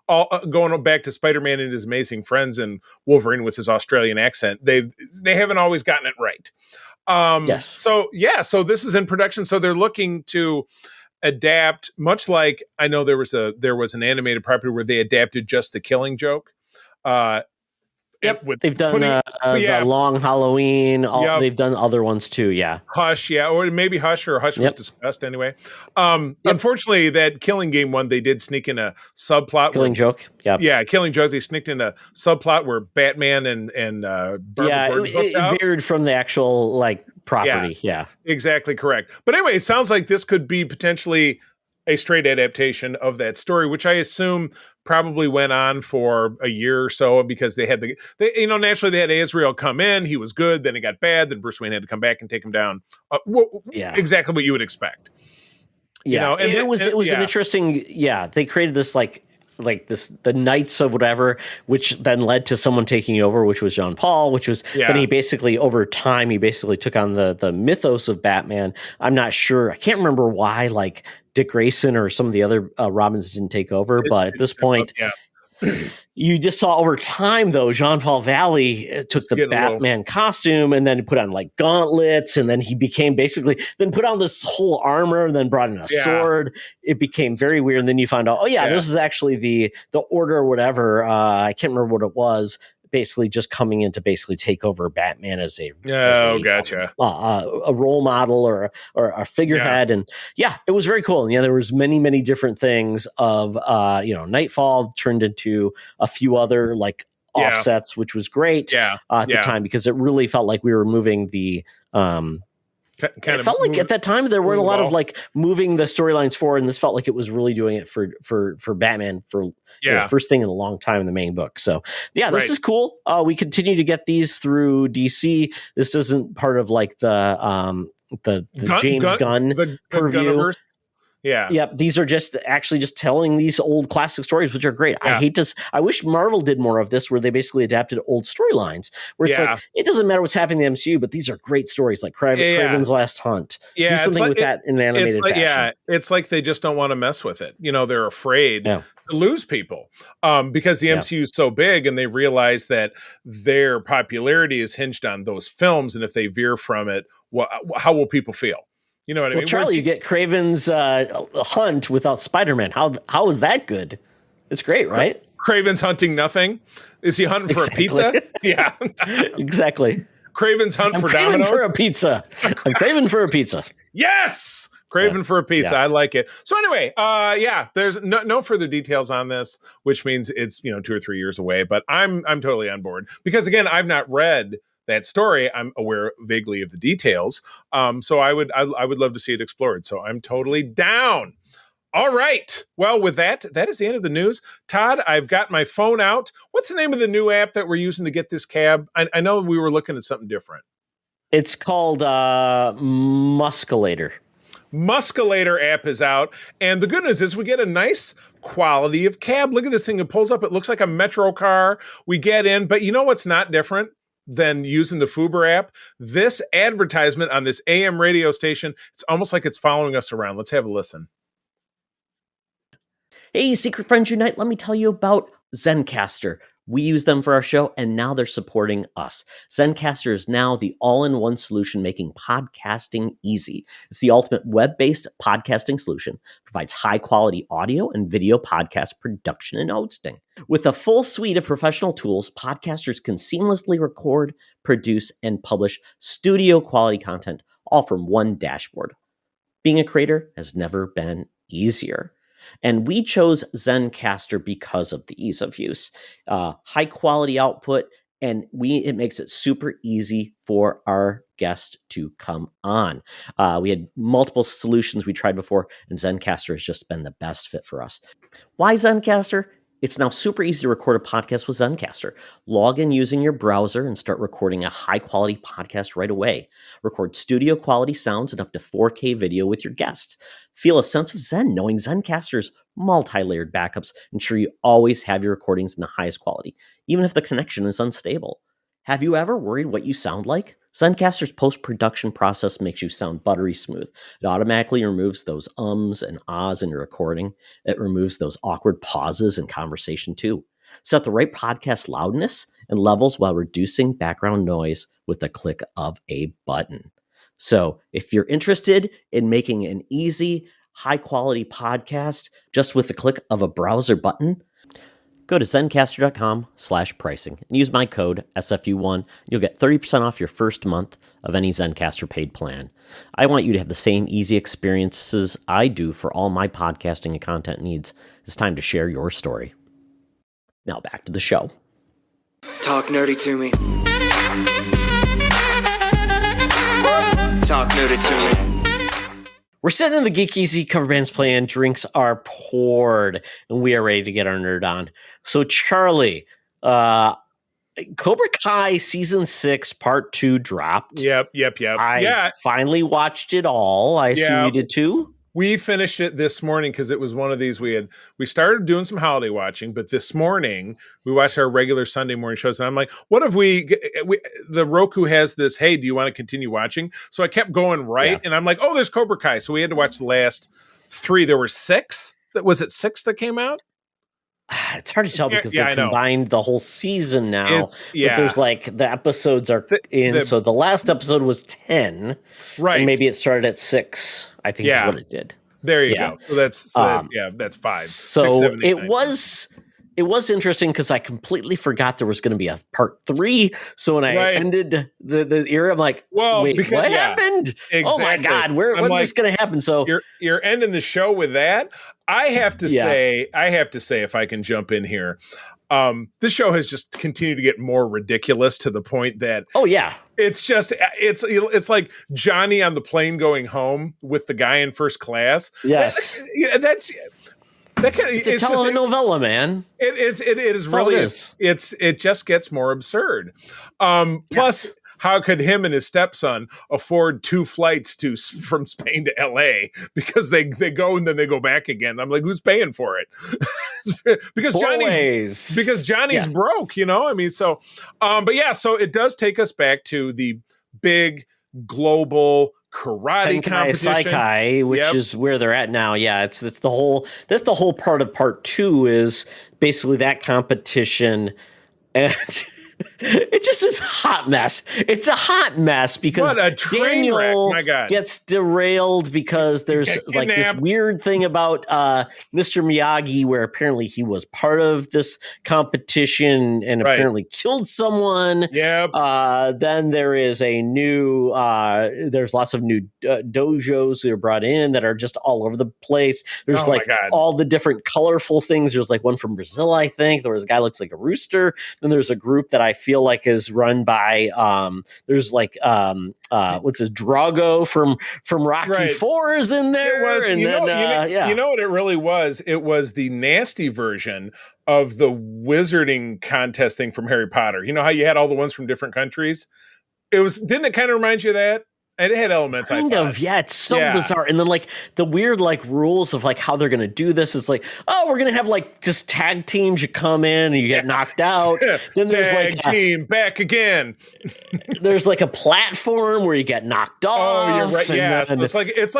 all going back to Spider-Man and his Amazing Friends and Wolverine with his Australian accent. They haven't always gotten it right. So this is in production. So they're looking to adapt, much like I know there was an animated property where they adapted just The Killing Joke. They've done the Long Halloween. They've done other ones too. Yeah, Hush. Yeah, or maybe Hush was discussed anyway. Unfortunately, that Killing Game one, they did sneak in a subplot. Killing Joke. Yeah, Killing Joke. They sneaked in a subplot where Batman and Barbara it veered from the actual like property. Yeah, exactly correct. But anyway, it sounds like this could be potentially a straight adaptation of that story, which I assume probably went on for a year or so, because they had naturally they had Azrael come in. He was good, then it got bad, then Bruce Wayne had to come back and take him down. Exactly what you would expect. Yeah, it was an interesting. Yeah, they created this like the Knights of whatever, which then led to someone taking over, which was Jean Paul, which was then he basically over time he basically took on the mythos of Batman. I'm not sure, I can't remember why like Dick Grayson or some of the other Robins didn't take over, but at this point, you just saw over time though, Jean Paul Valley took the Batman costume and then put on like gauntlets, and then he became then put on this whole armor and then brought in a sword. It became very weird. And then you found out, this is actually the order or whatever. I can't remember what it was. Basically just coming in to basically take over Batman as a role model or a figurehead. And it was very cool. And there was many different things of Nightfall turned into a few other like offsets, which was great at the time, because it really felt like we were moving the it felt like at that time there weren't a lot of like moving the storylines forward, and this felt like it was really doing it for Batman for first thing in a long time in the main book. So this is cool. We continue to get these through DC. This isn't part of like the James Gunn purview. These are just telling these old classic stories, which are great. I wish Marvel did more of this, where they basically adapted old storylines, where it's like it doesn't matter what's happening in the MCU, but these are great stories, like Kraven's Last Hunt. Do something with that in an animated fashion. Yeah, it's like they just don't want to mess with it. They're afraid to lose people because the MCU is so big, and they realize that their popularity is hinged on those films, and if they veer from it, how will people feel? You know what I mean? Charlie, you get Kraven's Hunt without Spider-Man. How is that good? It's great, right? Kraven's hunting nothing. Is he hunting for a pizza? Yeah, exactly. Kraven's hunt for Domino's. For a pizza. I'm craving for a pizza. Yes, craving for a pizza. I like it. So anyway, there's no further details on this, which means it's 2 or 3 years away. But I'm totally on board, because again, I've not read that story. I'm aware vaguely of the details. So I would love to see it explored. So I'm totally down. All right. Well, with that is the end of the news. Todd, I've got my phone out. What's the name of the new app that we're using to get this cab? I know we were looking at something different. It's called Musculator. Musculator app is out. And the good news is we get a nice quality of cab. Look at this thing. It pulls up. It looks like a metro car. We get in. But you know what's not different than using the Fuber app? This advertisement on this AM radio station, it's almost like it's following us around. Let's have a listen. Hey, Secret Friends Unite, let me tell you about Zencastr. We use them for our show, and now they're supporting us. Zencastr is now the all-in-one solution making podcasting easy. It's the ultimate web-based podcasting solution. Provides high-quality audio and video podcast production and hosting. With a full suite of professional tools, podcasters can seamlessly record, produce, and publish studio-quality content, all from one dashboard. Being a creator has never been easier. And we chose Zencastr because of the ease of use, high quality output, and it makes it super easy for our guests to come on. We had multiple solutions we tried before, and Zencastr has just been the best fit for us. Why Zencastr? It's now super easy to record a podcast with Zencastr. Log in using your browser and start recording a high-quality podcast right away. Record studio-quality sounds and up to 4K video with your guests. Feel a sense of zen knowing Zencastr's multi-layered backups ensure you always have your recordings in the highest quality, even if the connection is unstable. Have you ever worried what you sound like? Zencastr's post-production process makes you sound buttery smooth. It automatically removes those ums and ahs in your recording. It removes those awkward pauses in conversation too. Set the right podcast loudness and levels while reducing background noise with the click of a button. So if you're interested in making an easy, high-quality podcast just with the click of a browser button, go to zencastr.com/pricing and use my code SFU1. You'll get 30% off your first month of any Zencastr paid plan. I want you to have the same easy experiences I do for all my podcasting and content needs. It's time to share your story. Now back to the show. Talk nerdy to me. Talk nerdy to me. We're sitting in the Geek Easy cover bands playing, drinks are poured, and we are ready to get our nerd on. So, Charlie, Cobra Kai Season 6 Part 2 dropped. Yep. I finally watched it all. I assume you did too? We finished it this morning because it was one of these we started doing some holiday watching, but this morning we watched our regular Sunday morning shows, and I'm like, what if the Roku has this, hey, do you want to continue watching? So I kept going and I'm like, oh, there's Cobra Kai. So we had to watch the last 3. There were 6. Was it 6 that came out? It's hard to tell because they combined the whole season now. But there's the episodes are so the last episode was 10. Right. And maybe it started at 6, I think is what it did. There you go. So that's 5. So 6, 7, 8, it 9, it was interesting because I completely forgot there was going to be a part 3. So when I ended the era, I'm like, wait, what happened? Exactly. Oh my God, when's this going to happen? So you're ending the show with that. I have to say, if I can jump in here, this show has just continued to get more ridiculous to the point that it's like Johnny on the plane going home with the guy in first class. Yes, it's a telenovela, man. It is really. It just gets more absurd. Plus, how could him and his stepson afford 2 flights from Spain to L.A. because they go and then they go back again? I'm like, who's paying for it? because Johnny's broke, I mean, so, so it does take us back to the big global karate competition, Saikai, which is where they're at now. Yeah, that's the whole part of part 2 is basically that competition, and it just is a hot mess. It's a hot mess because Daniel gets derailed because there's this weird thing about Mr. Miyagi where apparently he was part of this competition and apparently killed someone. Yep. Then there is there's lots of new dojos that are brought in that are just all over the place. There's all the different colorful things. There's one from Brazil, I think. There was a guy who looks like a rooster. Then there's a group that I feel like is run by there's like what's his Drago from Rocky Right. 4 is in there. It was, and you then know, you know what it really was? It was the nasty version of the wizarding contest thing from Harry Potter. You know how you had all the ones from different countries? Didn't it kind of remind you of that? And it had elements, kind of, yeah. It's so bizarre, and then like the weird like rules of like how they're gonna do this. It's like, oh, we're gonna have like just tag teams. You come in and you get knocked out. Then there's like team back again. There's like a platform where you get knocked off. Oh, you're right. Yeah, then, so it's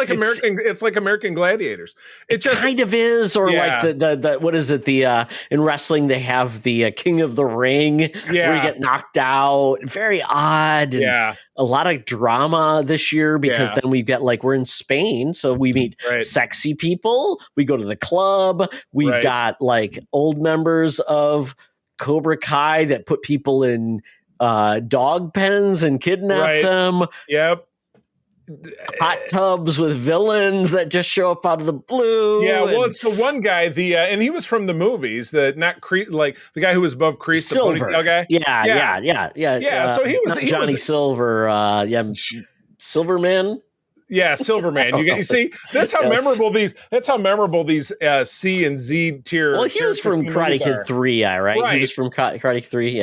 like American Gladiators. It just kind of is, or like the what is it? The in wrestling they have the King of the Ring where you get knocked out. Very odd. And a lot of drama this year because then we get like we're in Spain, so we meet sexy people. We go to the club. We've got like old members of Cobra Kai that put people in dog pens and kidnap them. Yep. Hot tubs with villains that just show up out of the blue. Yeah, well, it's the one guy, and he was from the movies, like the guy who was above Crease, Silver. the ponytail guy. Yeah. So he was Johnny Silver. Silverman. Yeah, Silverman. You see, that's how memorable these. That's how memorable these C and Z tier. Well, he was from Karate Kid 3, right? He was from Karate Kid 3,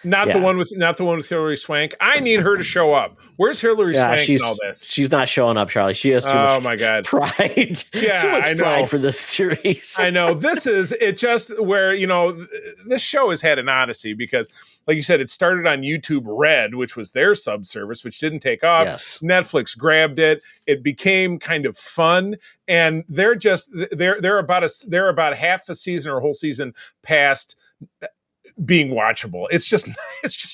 Not the one with Hilary Swank. I need her to show up. Where's Hilary Swank in all this? She's not showing up, Charlie. She has too much pride. Yeah, too much I know. Pride for this series. I know. This is it. Just where this show has had an odyssey because, like you said, it started on YouTube Red, which was their subservice, which didn't take off. Yes. Netflix grabbed it. It became kind of fun, and they're about half a season or a whole season past being watchable. It's just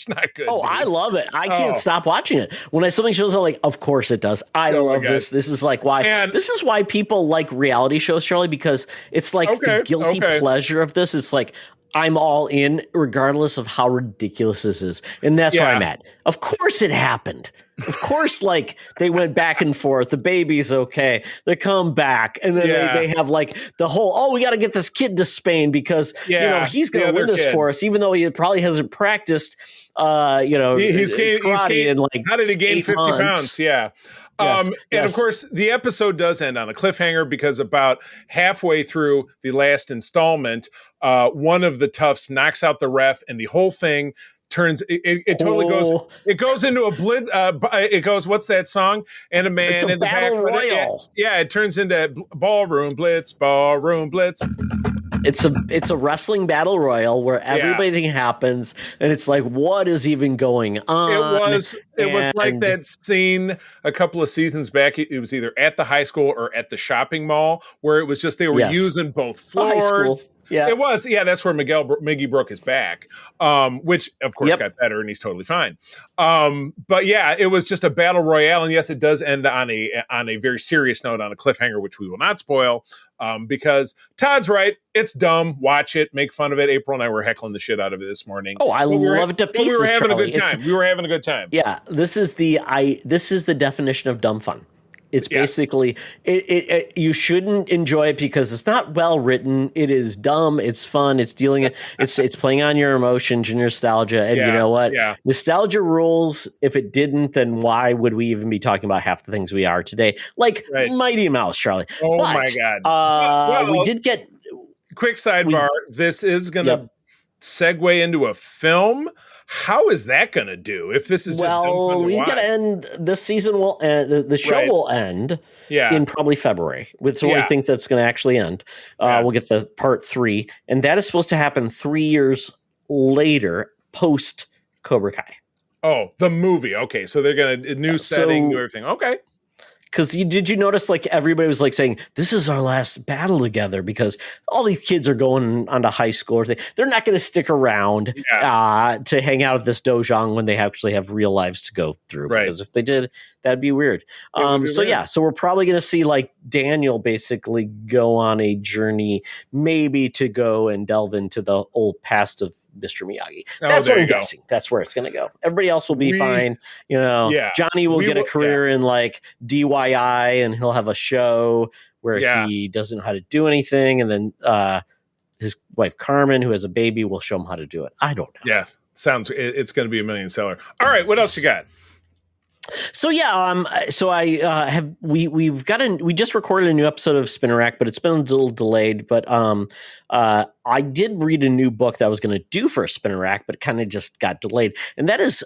not good. Oh, dude. I love it. I can't stop watching it. When something shows up, like, of course it does. I love this. This is like why. This is why people like reality shows, Charlie, because it's like the guilty pleasure of this. It's like, I'm all in regardless of how ridiculous this is. And that's where I'm at. Of course it happened. Of course, like they went back and forth. The baby's okay. They come back. And then they have like the whole, we got to get this kid to Spain because, he's going to win this for us, even though he probably hasn't practiced, he's karate in like how did he gain 50 pounds? Yeah. And of course, the episode does end on a cliffhanger because about halfway through the last installment, one of the toughs knocks out the ref, and the whole thing turns. It totally goes. It goes into a blitz. It goes. What's that song? And a man in the battle back. royal. It turns into ballroom blitz. Ballroom blitz. It's a wrestling battle royal where everything happens, and it's like, what is even going on? It was like that scene a couple of seasons back. It was either at the high school or at the shopping mall where it was just they were using both floors. Yeah, it was. Yeah, that's where Miggy broke his back, which of course got better, and he's totally fine. But yeah, it was just a battle royale, and yes, it does end on a very serious note, on a cliffhanger, which we will not spoil, because Todd's right. It's dumb. Watch it. Make fun of it. April and I were heckling the shit out of it this morning. Oh, I love it to pieces. We were having Charlie. a good time. We were having a good time. Yeah, this is the definition of dumb fun. It's basically you shouldn't enjoy it because it's not well written. It is dumb. It's fun. It's it's playing on your emotions and your nostalgia. And you know what? Yeah. Nostalgia rules. If it didn't, then why would we even be talking about half the things we are today? Like Mighty Mouse, Charlie. Oh my God. We did get quick sidebar. This is going to segue into a film. How is that going to do if this is just we've got to end this season? Will the show will end in probably February. We think that's going to actually end. We'll get the part 3, and that is supposed to happen 3 years later, post Cobra Kai. Oh, the movie. Okay, so they're going to new setting, new everything. Okay. Because did you notice like everybody was like saying this is our last battle together because all these kids are going on to high school or they're not going to stick around to hang out at this dojang when they actually have real lives to go through. Because if they did, that'd be weird. So we're probably going to see like Daniel basically go on a journey, maybe to go and delve into the old past of Mr. Miyagi. That's what I'm guessing. That's where it's going to go. Everybody else will be fine. Johnny will get a career in like DIY, and he'll have a show where he doesn't know how to do anything. And then his wife, Carmen, who has a baby, will show him how to do it. I don't know. Yes. it's going to be a million seller. All right, what else you got? So yeah, so I we just recorded a new episode of Spinner Rack, but it's been a little delayed. But I did read a new book that I was going to do for a Spinner Rack, but it kind of just got delayed. And that is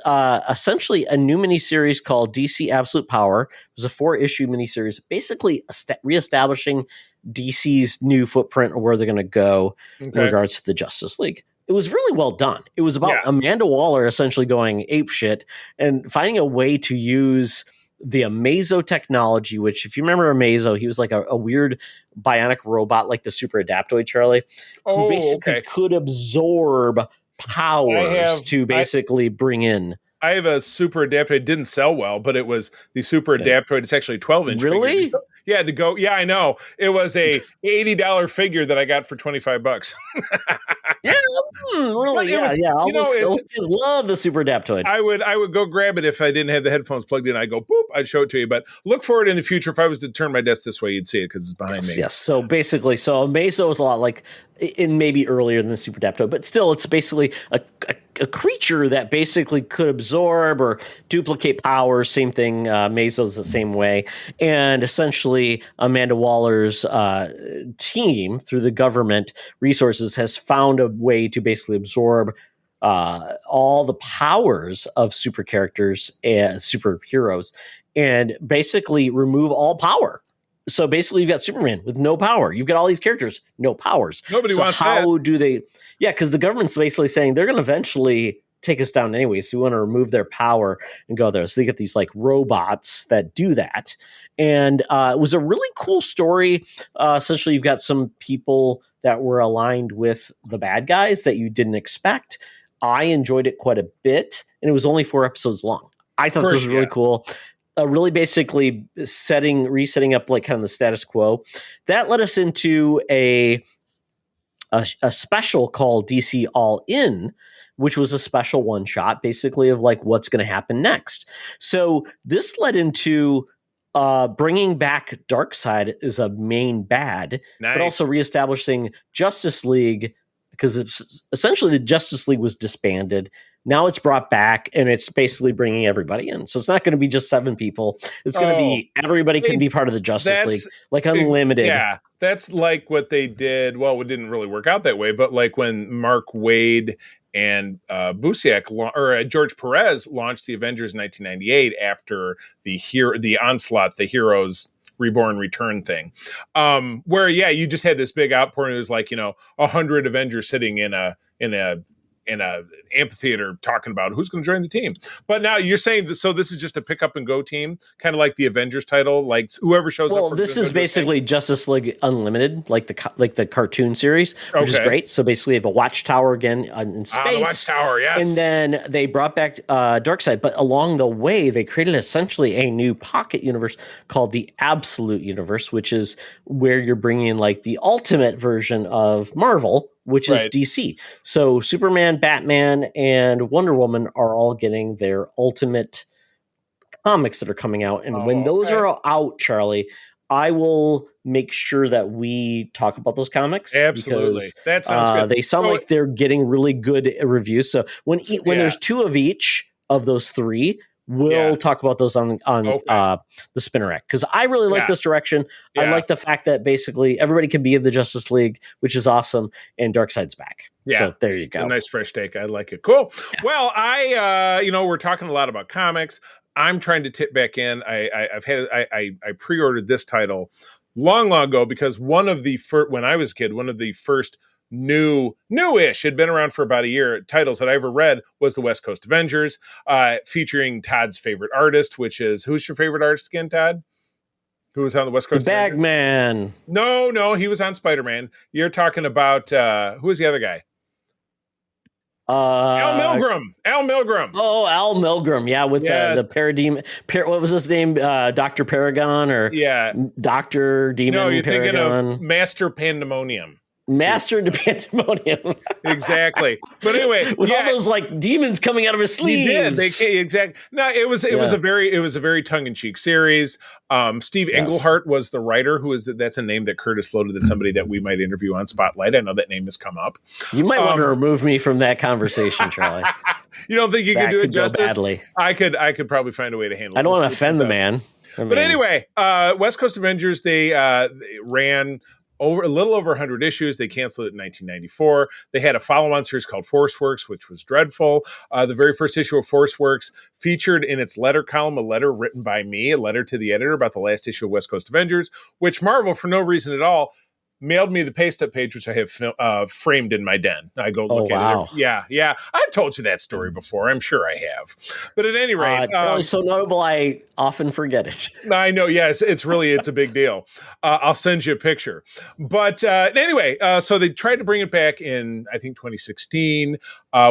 essentially a new miniseries called DC Absolute Power. It was a 4-issue miniseries, basically reestablishing DC's new footprint and where they're going to go in regards to the Justice League. It was really well done. It was about Amanda Waller essentially going apeshit and finding a way to use the Amazo technology, which, if you remember Amazo, he was like a weird bionic robot like the Super Adaptoid, Charlie, who basically could absorb powers to basically bring in. I have a Super Adaptoid. It didn't sell well, but it was the Super Adaptoid. It's actually a 12-inch Really? figure. Yeah, to go. Yeah, I know. It was a $80 figure that I got for $25. Yeah, really? Yeah. All those kids love the Super Adaptoid. I would go grab it if I didn't have the headphones plugged in. I'd go, boop, I'd show it to you. But look for it in the future. If I was to turn my desk this way, you'd see it because it's behind me. Yes. So basically, Amazo is a lot like, in maybe earlier than the Super Adaptoid, but still, it's basically a creature that basically could absorb or duplicate powers. Same thing. Amazo's the same way. And essentially, Amanda Waller's team, through the government resources, has found a way to basically absorb all the powers of super characters and superheroes and basically remove all power. So basically, you've got Superman with no power. You've got all these characters, no powers. Nobody wants that. How do they? Yeah, because the government's basically saying they're going to eventually take us down anyway. So we want to remove their power and go there. So they get these like robots that do that. And it was a really cool story. Essentially, you've got some people that were aligned with the bad guys that you didn't expect. I enjoyed it quite a bit, and it was only 4 episodes long. I thought this was really cool. Really basically resetting up like kind of the status quo. That led us into a special called DC All In, which was a special one shot basically of like what's going to happen next. So this led into bringing back Darkseid as a main bad, but also reestablishing Justice League, because it's essentially the Justice League was disbanded. Now it's brought back, and it's basically bringing everybody in. So it's not going to be just 7 people. It's going to be everybody can be part of the Justice League, like unlimited. Yeah, that's like what they did. Well, it didn't really work out that way, but like when Mark Waid and George Perez launched the Avengers in 1998 after the Onslaught, the Heroes Reborn Return thing, where you just had this big outpouring. It was like 100 Avengers sitting in a amphitheater talking about who's going to join the team. But now you're saying so this is just a pick up and go team, kind of like the Avengers title, like whoever shows up. Well, this is basically Justice League Unlimited, like the cartoon series, which is great. So basically, you have a Watchtower again in space. The Watchtower, yes. And then they brought back Darkseid, but along the way, they created essentially a new pocket universe called the Absolute Universe, which is where you're bringing in like the ultimate version of Marvel, which is DC. So Superman, Batman, and Wonder Woman are all getting their ultimate comics that are coming out. And when those are out, Charlie, I will make sure that we talk about those comics. Absolutely. Because, that sounds good. They sound like they're getting really good reviews. So when there's 2 of each of those 3, we'll talk about those on the Spinner Rack, because I really like this direction. Yeah. I like the fact that basically everybody can be in the Justice League, which is awesome, and Darkseid's back. Yeah, so there you go. A nice fresh take. I like it. Cool. Yeah. Well, we're talking a lot about comics. I'm trying to tip back in. I pre-ordered this title long ago because when I was a kid, one of the first newish, had been around for about a year, titles that I ever read was the West Coast Avengers, featuring Todd's favorite artist, which is, who's your favorite artist again, Todd? Who was on the West Coast? The Bagman. No, he was on Spider-Man. You're talking about who was the other guy? Al Milgrom. Oh, Al Milgrom. Yeah, with the Paradigm. What was his name? Dr. Paragon or Dr. Demon? No, you're Paragon. thinking of Master Pandemonium. Master into pandemonium. Exactly. But anyway, with all those like demons coming out of his sleeves. He did. Exactly. No, it was a very tongue-in-cheek series. Steve Englehart was the writer. That's a name that Kurt has floated. That's somebody that we might interview on Spotlight. I know that name has come up. You might want to remove me from that conversation, Charlie. You don't think you could do it justice? Badly. I could probably find a way to handle it. I don't want to offend the man. But anyway, West Coast Avengers, they ran a little over 100 issues. They canceled it in 1994. They had a follow-on series called Force Works, which was dreadful. The very first issue of Force Works featured in its letter column a letter written by me, a letter to the editor about the last issue of West Coast Avengers, which Marvel, for no reason at all, mailed me the paste-up page, which I have framed in my den. I go look at it. Yeah. I've told you that story before. I'm sure I have. But at any rate... really so notable, I often forget it. I know, yes. It's a big deal. I'll send you a picture. But anyway, so they tried to bring it back in, I think, 2016,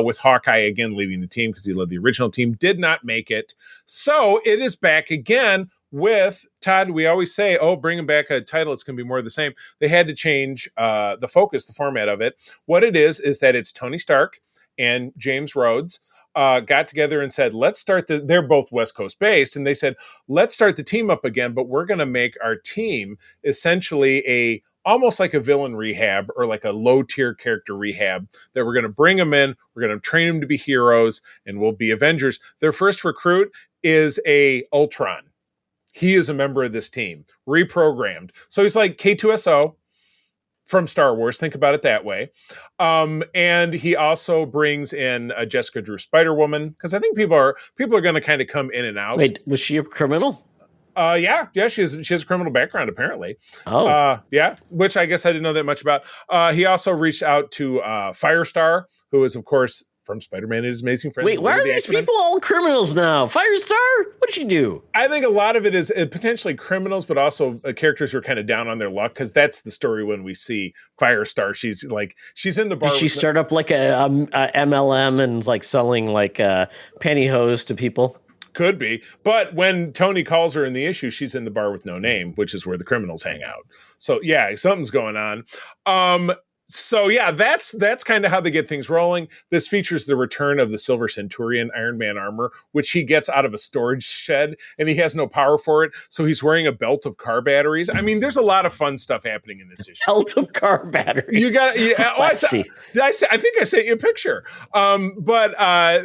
with Hawkeye again leading the team because he led the original team. Did not make it. So it is back again with Todd. We always say, bringing back a title, it's going to be more of the same. They had to change the focus, the format of it. What it is that it's Tony Stark and James Rhodes got together and said, let's start they're both West Coast based. And they said, let's start the team up again, but we're going to make our team essentially almost like a villain rehab or like a low tier character rehab that we're going to bring them in. We're going to train them to be heroes and we'll be Avengers. Their first recruit is a Ultron. He is a member of this team, reprogrammed. So he's like K2SO from Star Wars. Think about it that way. And he also brings in Jessica Drew Spider-Woman, because I think people are going to kind of come in and out. Wait, was she a criminal? Yeah, she has a criminal background apparently. Oh, yeah, which I guess I didn't know that much about. He also reached out to Firestar, who is of course from Spider-Man and His Amazing Friends. Wait, why are these people all criminals now? Firestar? What'd she do? I think a lot of it is potentially criminals, but also characters who are kind of down on their luck, because that's the story when we see Firestar. She's in the bar. Did she start up like a MLM and like selling like pantyhose to people? Could be. But when Tony calls her in the issue, she's in the bar with no name, which is where the criminals hang out. So yeah, something's going on. So yeah, that's kind of how they get things rolling. This features the return of the Silver Centurion Iron Man armor, which he gets out of a storage shed, and he has no power for it, so he's wearing a belt of car batteries. I mean, there's a lot of fun stuff happening in this issue. Belt of car batteries. You got it. Yeah, I think I sent you a picture. But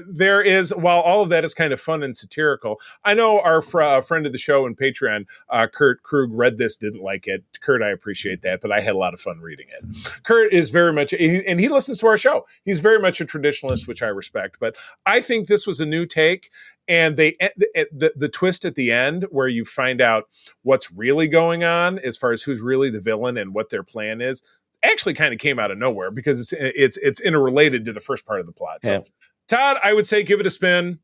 there is, while all of that is kind of fun and satirical, I know our friend of the show and Patreon, Kurt Krug, read this, didn't like it. Kurt, I appreciate that, but I had a lot of fun reading it. Kurt is very much, and he listens to our show. He's very much a traditionalist, which I respect. But I think this was a new take, and the twist at the end where you find out what's really going on as far as who's really the villain and what their plan is, actually kind of came out of nowhere because it's interrelated to the first part of the plot. So, Todd, I would say give it a spin.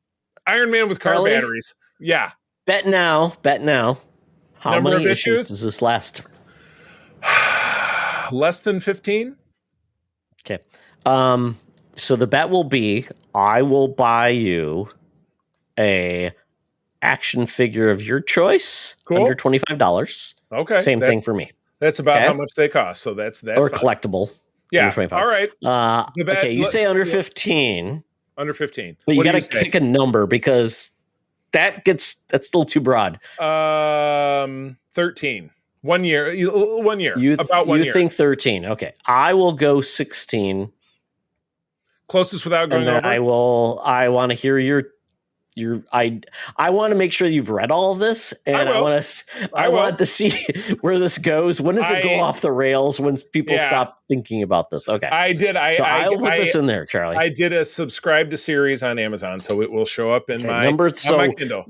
Iron Man with car batteries. Yeah. Bet now. How Number many issues does this last? Less than 15. Okay. So the bet will be I will buy you a action figure of your choice under $25. Okay. Same thing for me. That's about how much they cost. So that's or fine. Collectible. Yeah. All right. Okay. You say under 15. Under 15. But you got to pick a number because that's still too broad. 13. 1 year. About 1 year. You think 13. Okay. I will go 16. Closest without going over? I want to hear I want to make sure you've read all of this, and I want to see where this goes. When does it go off the rails? When people stop thinking about this? Okay, I did. I'll put this in there, Charlie. I did a subscribe to series on Amazon, so it will show up in my Kindle.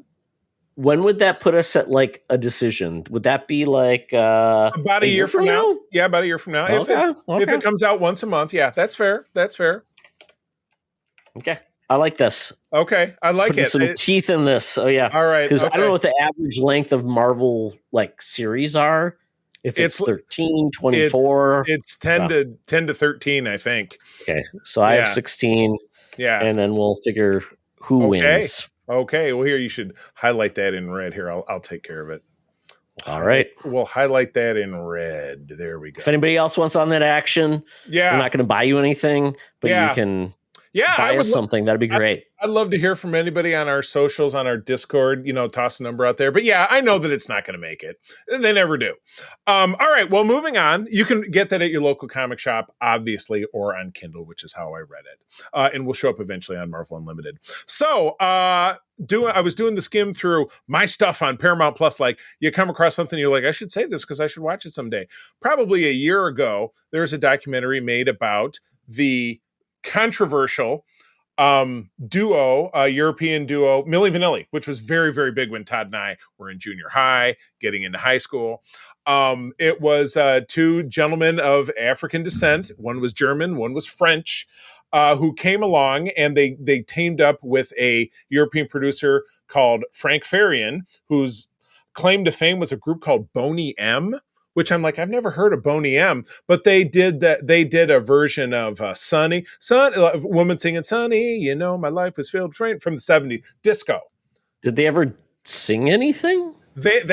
When would that put us at like a decision? Would that be like about a year from now? Yeah, about a year from now. Okay. If it comes out once a month, yeah, that's fair. Okay. I like this. Okay, I like Putting it. Some teeth in this. Oh yeah. All right. Because I don't know what the average length of Marvel like series are. If it's 13, 24. It's 10 to 13, I think. Okay. So I have 16. Yeah. And then we'll figure who wins. Okay. Well, here you should highlight that in red. Here, I'll take care of it. All right. We'll highlight that in red. There we go. If anybody else wants on that action, yeah, we're not going to buy you anything, but you can buy us something. That'd be great. I'd love to hear from anybody on our socials, on our Discord, toss a number out there. But yeah, I know that it's not going to make it. They never do. All right. Well, moving on. You can get that at your local comic shop, obviously, or on Kindle, which is how I read it. And will show up eventually on Marvel Unlimited. So I was doing the skim through my stuff on Paramount Plus. Like, you come across something, you're like, I should save this because I should watch it someday. Probably a year ago, there's a documentary made about the controversial European duo, Milli Vanilli, which was very, very big when Todd and I were in junior high, getting into high school. It was two gentlemen of African descent. One was German, one was French, who came along, and they teamed up with a European producer called Frank Farian, whose claim to fame was a group called Boney M, which I'm like, I've never heard of Boney M, but they did that. They did a version of Sunny, a woman singing Sunny, my life was filled with rain from the 70s, disco. Did they ever sing anything? I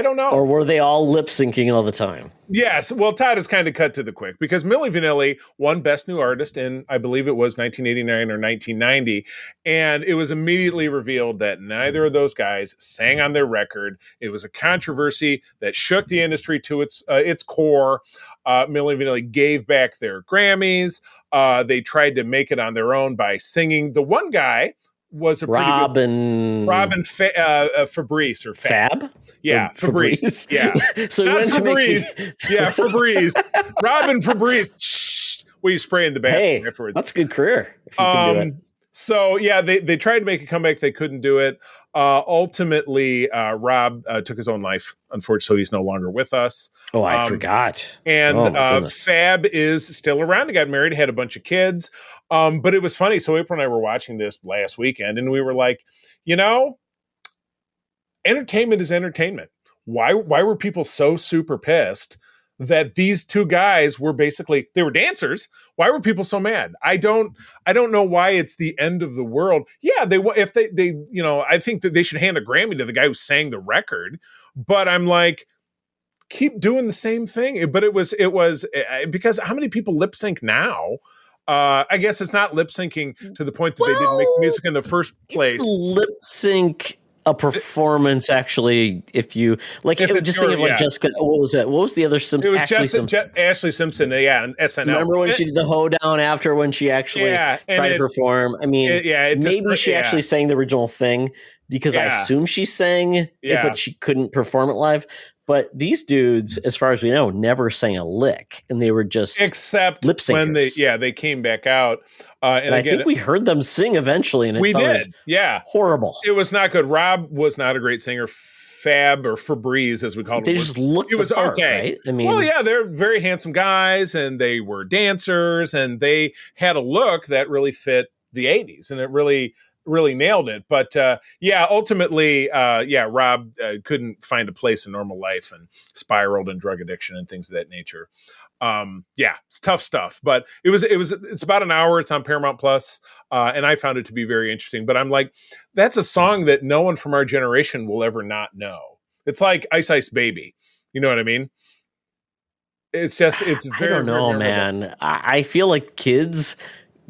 don't know. Or were they all lip syncing all the time? Yes. Well, Todd is kind of cut to the quick because Milli Vanilli won Best New Artist in, I believe it was 1989 or 1990. And it was immediately revealed that neither of those guys sang on their record. It was a controversy that shook the industry to its core. Milli Vanilli gave back their Grammys. They tried to make it on their own by singing. The one guy was a Robin Fabrice or Fab. Yeah, Fabrice. Yeah. So not Fabrice. Yeah, Fabrice. Robin Fabrice. Well, you spray in the bathroom afterwards. That's a good career. If you can do it. So yeah, they tried to make a comeback. They couldn't do it. Ultimately, Rob took his own life. Unfortunately, he's no longer with us. Oh, I forgot. And Fab is still around. He got married, had a bunch of kids. But it was funny. So April and I were watching this last weekend, and we were like, entertainment is entertainment. Why were people so super pissed that these two guys were they were dancers? Why were people so mad? I don't know why it's the end of the world. Yeah, if they I think that they should hand the Grammy to the guy who sang the record. But I'm like, keep doing the same thing. But it was because how many people lip sync now? I guess it's not lip syncing to the point that they didn't make music in the first place. Lip sync a performance, actually, if you like, think of Jessica. What was it? What was the other Simpson? It was Ashley Simpson. Yeah, on SNL. Remember when she did the hoedown after when she actually tried to perform? I mean, maybe she actually sang the original thing because I assume she sang it, but she couldn't perform it live. But these dudes, as far as we know, never sang a lick, and they were just except lip syncers. When they came back out, and I think we heard them sing eventually, and it sounded horrible. It was not good. Rob was not a great singer. Fab or Febreze, as we called them, they just looked. It was okay. Right? I mean, they're very handsome guys, and they were dancers, and they had a look that really fit the '80s, and it really nailed it. But ultimately, Rob couldn't find a place in normal life and spiraled in drug addiction and things of that nature. It's tough stuff, but it's about an hour. It's on Paramount Plus, and I found it to be very interesting. But I'm like, that's a song that no one from our generation will ever not know. It's like Ice Ice Baby. You know what I mean? It's very, I don't know, man. I feel like kids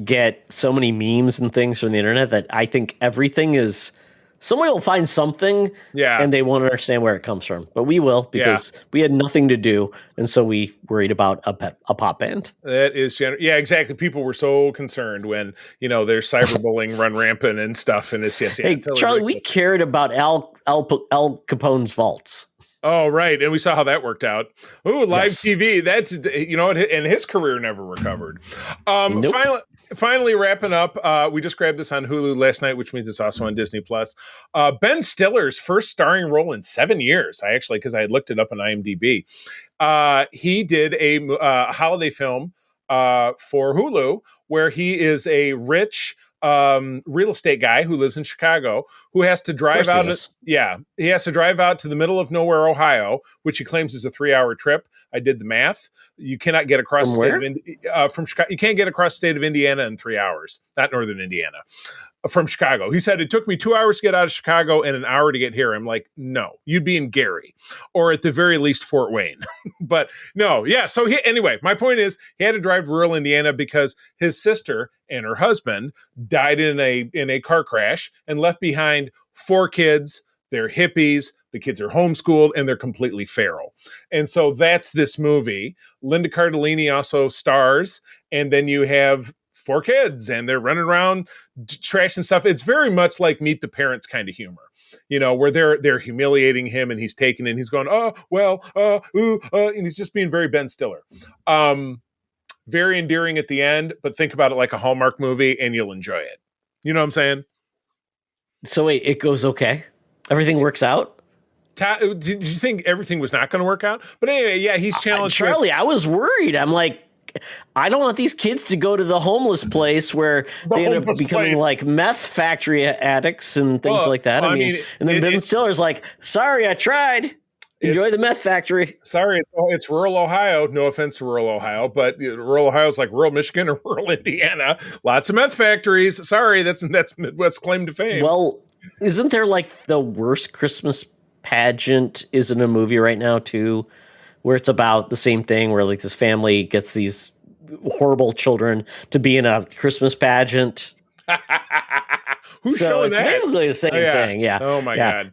get so many memes and things from the internet that I think everything is, somebody will find something and they won't understand where it comes from, but we will, because we had nothing to do. And so we worried about a pop band. That is exactly. People were so concerned when, there's cyberbullying run rampant and stuff. And it's just, hey, totally Charlie, ridiculous. We cared about Al Capone's vaults. Oh, right. And we saw how that worked out. Ooh, live TV. That's, and his career never recovered. Nope. Finally wrapping up, we just grabbed this on Hulu last night, which means it's also on Disney Plus. Ben Stiller's first starring role in 7 years. Because I had looked it up on IMDb. He did a holiday film for Hulu where he is a rich real estate guy who lives in Chicago, who has to drive out. He has to drive out to the middle of nowhere, Ohio, which he claims is a 3-hour trip. I did the math. You cannot get across from Chicago. You can't get across the state of Indiana in 3 hours. Not northern Indiana. from Chicago. He said, it took me 2 hours to get out of Chicago and an hour to get here. I'm like, no, you'd be in Gary or at the very least Fort Wayne. But no, yeah. So anyway, my point is he had to drive to rural Indiana because his sister and her husband died in a car crash and left behind 4 kids. They're hippies. The kids are homeschooled and they're completely feral. And so that's this movie. Linda Cardellini also stars. And then you have 4 kids and they're running around trashing stuff. It's very much like Meet the Parents kind of humor, where they're humiliating him and he's taking it and he's going, oh, well, and he's just being very Ben Stiller. Very endearing at the end, but think about it like a Hallmark movie and you'll enjoy it. You know what I'm saying? So wait, it goes okay? Everything works out? Did you think everything was not going to work out? But anyway, yeah, he's challenged. Charlie, I was worried. I'm like, I don't want these kids to go to the homeless place where they end up becoming like meth factory addicts and things like that. I mean, and then Ben Stiller's like, sorry, I tried. Enjoy the meth factory. Sorry, it's rural Ohio. No offense to rural Ohio, but rural Ohio is like rural Michigan or rural Indiana. Lots of meth factories. Sorry, that's Midwest claim to fame. Well, isn't there like the worst Christmas pageant is in a movie right now too, where it's about the same thing, where like this family gets these horrible children to be in a Christmas pageant. Who's so showing it's that? Basically the same thing. Yeah. Oh my God.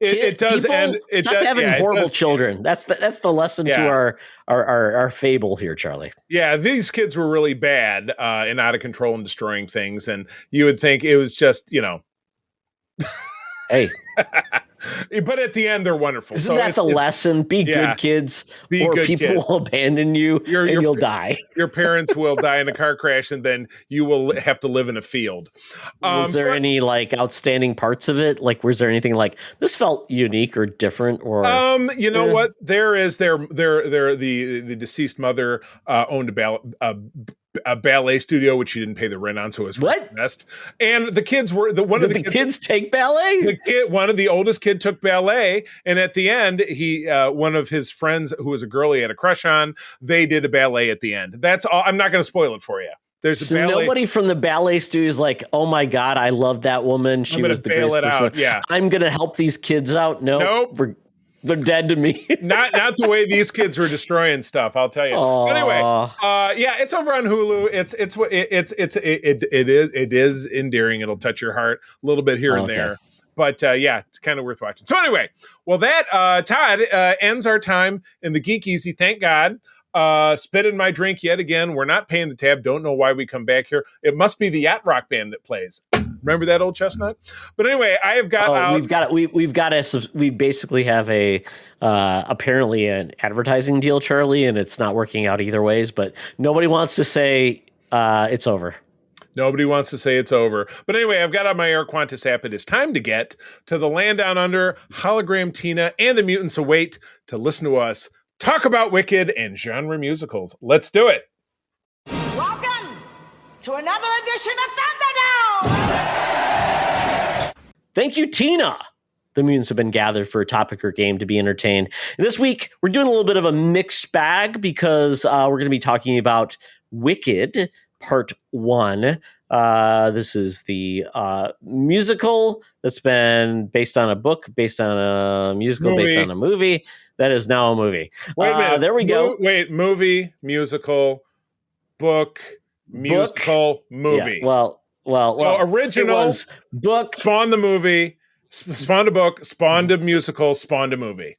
It does end. Stop having horrible children. That's the lesson to our fable here, Charlie. Yeah, these kids were really bad and out of control and destroying things, and you would think it was just Hey. But at the end, they're wonderful. Isn't that the lesson? Be good kids, or people will abandon you and you'll die. Your parents will die in a car crash, and then you will have to live in a field. Was there any like outstanding parts of it? Like, was there anything like this felt unique or different? Or you know what? There is the deceased mother owned a ballet studio, which she didn't pay the rent on, so it was what? Best. And the kids were one of the kids take ballet. One of the oldest kid took ballet, and at the end, he one of his friends who was a girl he had a crush on, they did a ballet at the end. That's all. I'm not going to spoil it for you. There's nobody from the ballet studio is like, oh my God, I love that woman. She was the greatest person. Yeah, I'm going to help these kids out. Nope. They're dead to me. not the way these kids were destroying stuff. I'll tell you. But anyway, it's over on Hulu. It is endearing. It'll touch your heart a little bit here and there. But it's kind of worth watching. So anyway, well, that Todd ends our time in the Geek Easy. Thank God. Spit in my drink yet again. We're not paying the tab. Don't know why we come back here. It must be the yacht rock band that plays. Remember that old chestnut? But anyway, I have got. We basically have a apparently an advertising deal, Charlie, and it's not working out either ways. But nobody wants to say it's over. Nobody wants to say it's over. But anyway, I've got on my Air Qantas app. It is time to get to the Land Down Under. Hologram Tina and the mutants await to listen to us talk about Wicked and genre musicals. Let's do it. Welcome to another edition of Thunderdome. Thank you, Tina. The mutants have been gathered for a topic or game to be entertained. And this week, we're doing a little bit of a mixed bag because we're going to be talking about Wicked Part 1. This is the musical that's been based on a book, based on a musical, based on a movie. That is now a movie. Wait a minute. There we go. Movie, musical, book, musical, movie. Yeah, well, original was book. Spawned the movie, spawned a book, spawned a musical, spawned a movie.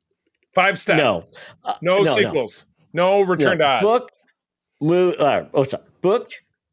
5 steps. No sequels. No Return to Oz. Book, book,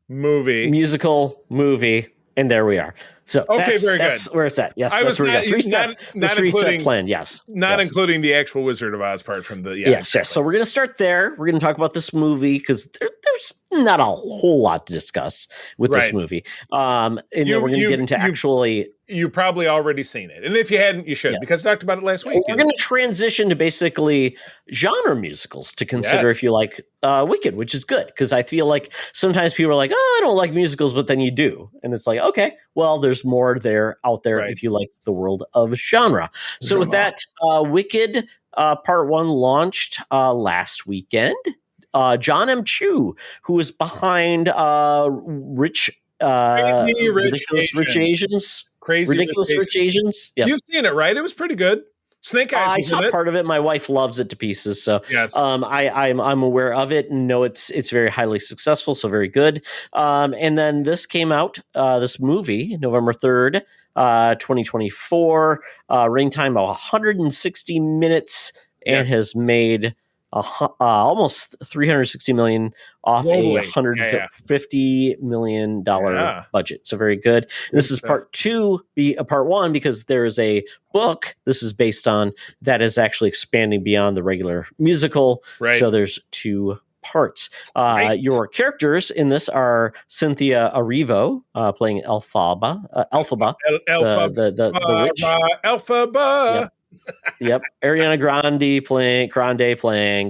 movie, musical, movie, and there we are. So that's where it's at. Yes, that's where we go. 3-step plan. Yes, including the actual Wizard of Oz part from the yes. So we're going to start there. We're going to talk about this movie because there's not a whole lot to discuss with this movie. And then we're going to get into actually. You've probably already seen it, and if you hadn't, you should because I talked about it last week. We're going to transition to basically genre musicals to consider if you like Wicked, which is good because I feel like sometimes people are like, "Oh, I don't like musicals," but then you do, and it's like, okay, well, there's more out there if you like the world of genre. So with that, Wicked Part 1 launched last weekend. John M. Chu, who is behind Rich Crazy Ridiculous Rich Asians. Crazy Ridiculous Rich Asians. Yes. You've seen it, right? It was pretty good. Snake Eyes. I saw part of it. My wife loves it to pieces, so yes. I'm aware of it and know it's very highly successful, so very good. And then this came out, this movie, November 3rd, 2024. Running time of 160 minutes and has made almost $360 million off Globally. a $150 million budget. So very good. And this is part one, because there is a book this is based on that is actually expanding beyond the regular musical. Right. So there's 2 parts. Your characters in this are Cynthia Erivo playing Elphaba, the witch. Elphaba. Yep. Ariana Grande playing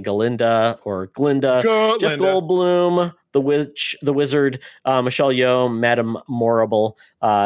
Galinda or Glinda. Jeff Goldblum, the wizard, Michelle Yeoh, Madame Morrible,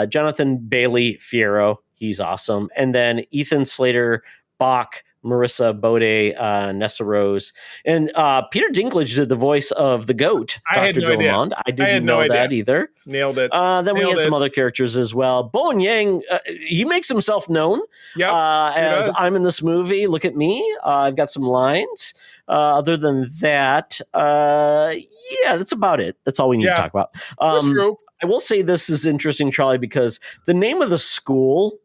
Jonathan Bailey Fierro, he's awesome, and then Ethan Slater Bach, Marissa Bode, Nessa Rose, and Peter Dinklage did the voice of the goat, Dr. Dillamond. I didn't know that either. Nailed it. Then we had some other characters as well. Bowen Yang, he makes himself known as I'm in this movie. Look at me. I've got some lines. Other than that, that's about it. That's all we need to talk about. That's true. I will say this is interesting, Charlie, because the name of the school,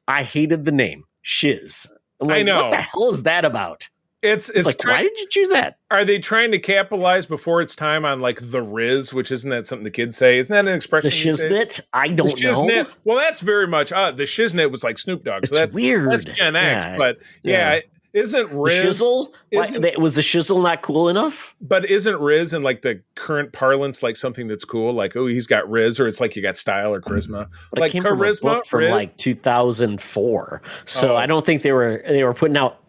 I hated the name, Shiz. I'm like, I know. What the hell is that about? It's like, why did you choose that? Are they trying to capitalize before its time on like the Riz, which isn't that something the kids say? Isn't that an expression? The shiznit? I don't know. Well, that's very much the shiznit was like Snoop Dogg. So it's weird. That's Gen X, but isn't Riz the shizzle? Was the shizzle not cool enough? But isn't Riz in like the current parlance like something that's cool? Like, oh, he's got Riz, or it's like you got style or charisma. But like it came charisma from a book from Riz? like 2004. So I don't think they were putting out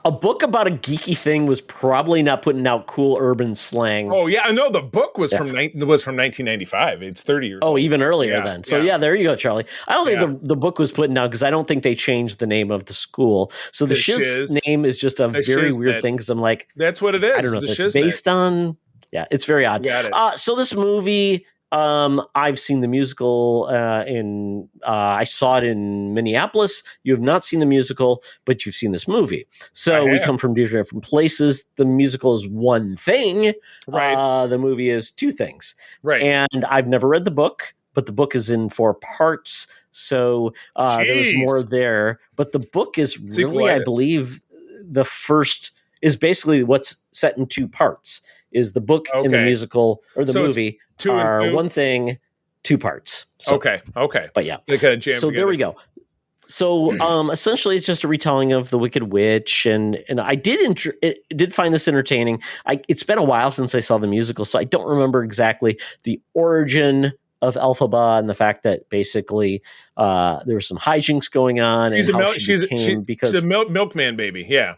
a book about a geeky thing. Was probably not putting out cool urban slang. Oh yeah, I know the book was from 1995. It's 30 years. Oh, old. even earlier then. So there you go, Charlie. I don't think the book was putting out because I don't think they changed the name of the school. So the Shiz name is just a very weird thing because I'm like, that's what it is. I don't know if it's based on. Yeah, it's very odd. So this movie, I've seen the musical I saw it in Minneapolis. You have not seen the musical, but you've seen this movie. So we come from different places. The musical is one thing. Right. The movie is 2 things. Right. And I've never read the book, but the book is in 4 parts. So there's more there. But the book is really, I believe, the first is basically what's set in 2 parts. Is the book and the musical or the movie are one thing, 2 parts. So, okay. But yeah. So there we go. So essentially it's just a retelling of The Wicked Witch. And I did find this entertaining. It's been a while since I saw the musical, so I don't remember exactly the origin of Elphaba and the fact that basically there was some hijinks going on. She's a milkman baby. Yeah.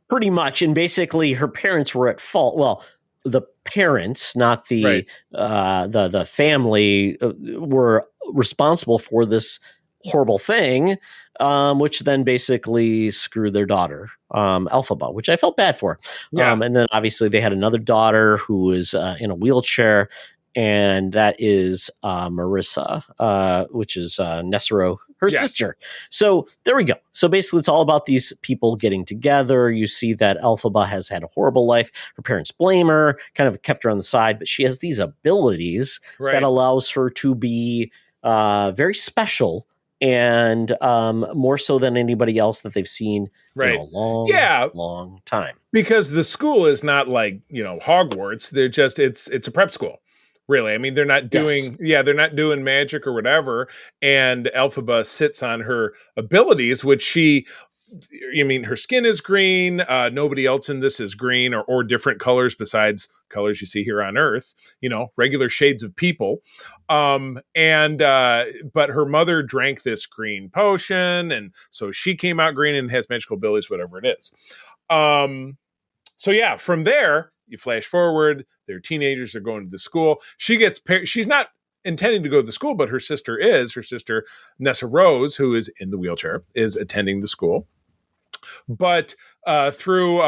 Pretty much. And basically her parents were at fault. Well, the parents, not the the family, were responsible for this horrible thing, which then basically screwed their daughter, Elphaba, which I felt bad for. Yeah. And then obviously they had another daughter who was in a wheelchair, and that is Marissa, which is Nessero, her sister. So there we go. So basically it's all about these people getting together. You see that Elphaba has had a horrible life. Her parents blame her, kind of kept her on the side, but she has these abilities that allows her to be very special and more so than anybody else that they've seen in a long time. Because the school is not like, Hogwarts. They're just, it's a prep school. Really. I mean, they're not doing, they're not doing magic or whatever. And Elphaba sits on her abilities, which her skin is green. Nobody else in this is green or different colors besides colors you see here on Earth, regular shades of people. But her mother drank this green potion. And so she came out green and has magical abilities, whatever it is. From there, you flash forward, they're teenagers, they're going to the school. She's not intending to go to the school, but her sister Nessa Rose, who is in the wheelchair, is attending the school. But through,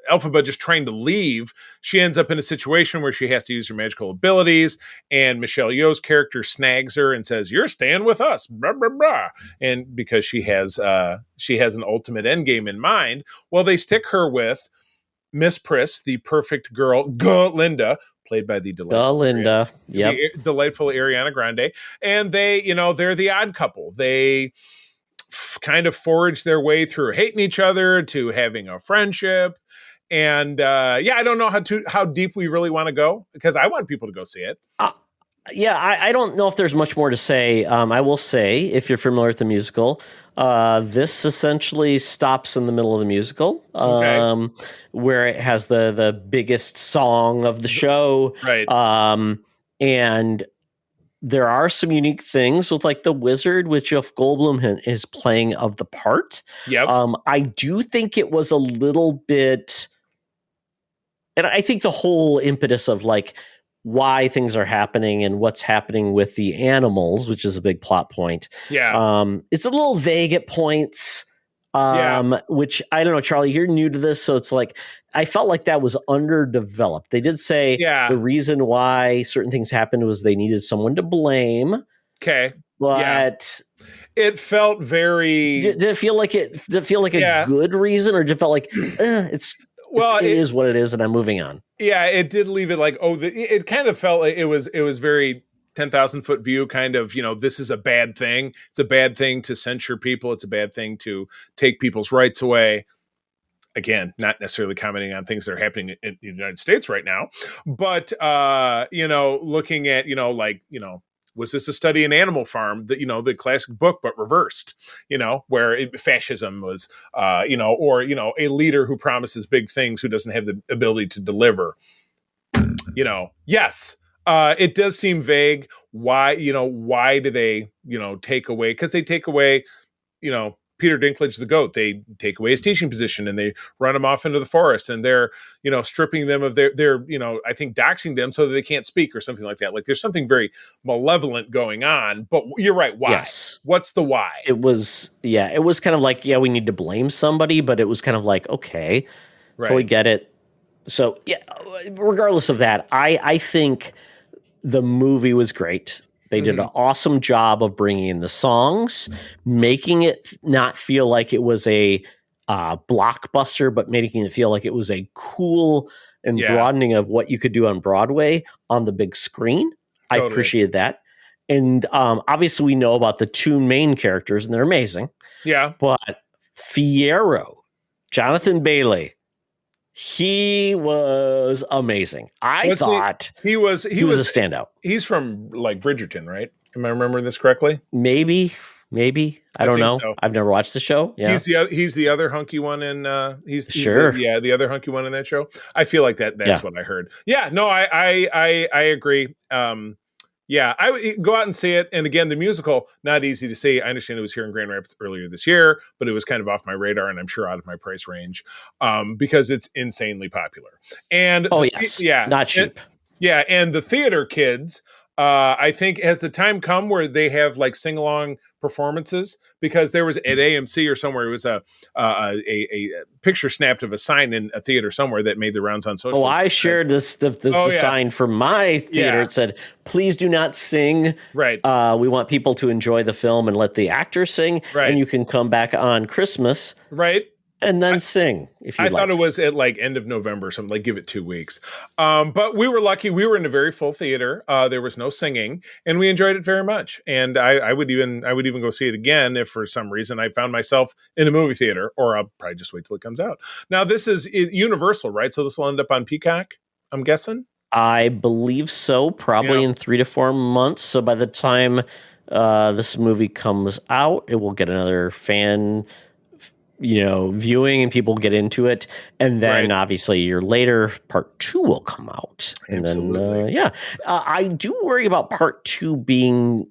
Elphaba just trying to leave, she ends up in a situation where she has to use her magical abilities, and Michelle Yeoh's character snags her and says, "You're staying with us," blah, blah, blah. And because she has an ultimate endgame in mind, well, they stick her with Miss Priss, the perfect girl, Linda, played by the delightful delightful Ariana Grande. And they're the odd couple. They kind of forge their way through hating each other to having a friendship. And I don't know how deep we really want to go, because I want people to go see it. I don't know if there's much more to say. I will say, if you're familiar with the musical, this essentially stops in the middle of the musical, where it has the biggest song of the show. Right. And there are some unique things with like the wizard, with Jeff Goldblum is playing of the part. Yep. I do think it was a little bit, and I think the whole impetus of like why things are happening and what's happening with the animals, which is a big plot point. Yeah. It's a little vague at points. Which I don't know, Charlie, you're new to this. So it's like, I felt like that was underdeveloped. They did say the reason why certain things happened was they needed someone to blame. Okay. But it felt very, did it feel like a good reason, or did it felt like it is what it is and I'm moving on? Yeah, it did leave it like, it kind of felt like it was very 10,000 foot view, kind of, this is a bad thing. It's a bad thing to censure people. It's a bad thing to take people's rights away. Again, not necessarily commenting on things that are happening in the United States right now, but, looking at, was this a study in Animal Farm, that, the classic book, but reversed, where fascism was, a leader who promises big things who doesn't have the ability to deliver, yes. It does seem vague. Why do they, take away? Because they take away, Peter Dinklage, the goat. They take away his teaching position and they run him off into the forest, and they're, stripping them of their, I think doxing them so that they can't speak or something like that. Like there's something very malevolent going on. But you're right. Why? Yes. What's the why? It was kind of like, we need to blame somebody, but it was kind of like, okay, totally get it. So regardless of that, I think the movie was great. They did an awesome job of bringing in the songs, making it not feel like it was a blockbuster, but making it feel like it was a cool and broadening of what you could do on Broadway on the big screen. Totally. I appreciated that. And obviously we know about the two main characters and they're amazing. Yeah. But Fiyero, Jonathan Bailey, he was amazing. I thought he was a standout. He's from like Bridgerton, right? Am I remembering this correctly? Maybe. I don't know. So. I've never watched the show. Yeah. He's the other hunky one in he's sure. The other hunky one in that show. I feel like that's what I heard. Yeah, no, I agree. I would go out and see it. And again, the musical, not easy to see. I understand it was here in Grand Rapids earlier this year, but it was kind of off my radar and I'm sure out of my price range because it's insanely popular. And not cheap. And the theater kids, I think, has the time come where they have like sing along performances? Because there was at AMC or somewhere, it was a picture snapped of a sign in a theater somewhere that made the rounds on social. Oh, I shared the sign from my theater. It said, "Please do not sing. Right. We want people to enjoy the film and let the actors sing. Right. And you can come back on Christmas. Right. And then sing if you like." I thought it was at like end of November, something, like give it 2 weeks. But we were lucky. We were in a very full theater. There was no singing, and we enjoyed it very much. And I would even go see it again if for some reason I found myself in a movie theater, or I'll probably just wait till it comes out. Now this is Universal, right? So this will end up on Peacock, I'm guessing. I believe so. Probably in 3 to 4 months. So by the time this movie comes out, it will get another fan viewing and people get into it. And then obviously a year later, part 2 will come out. And Absolutely. then, I do worry about part 2 being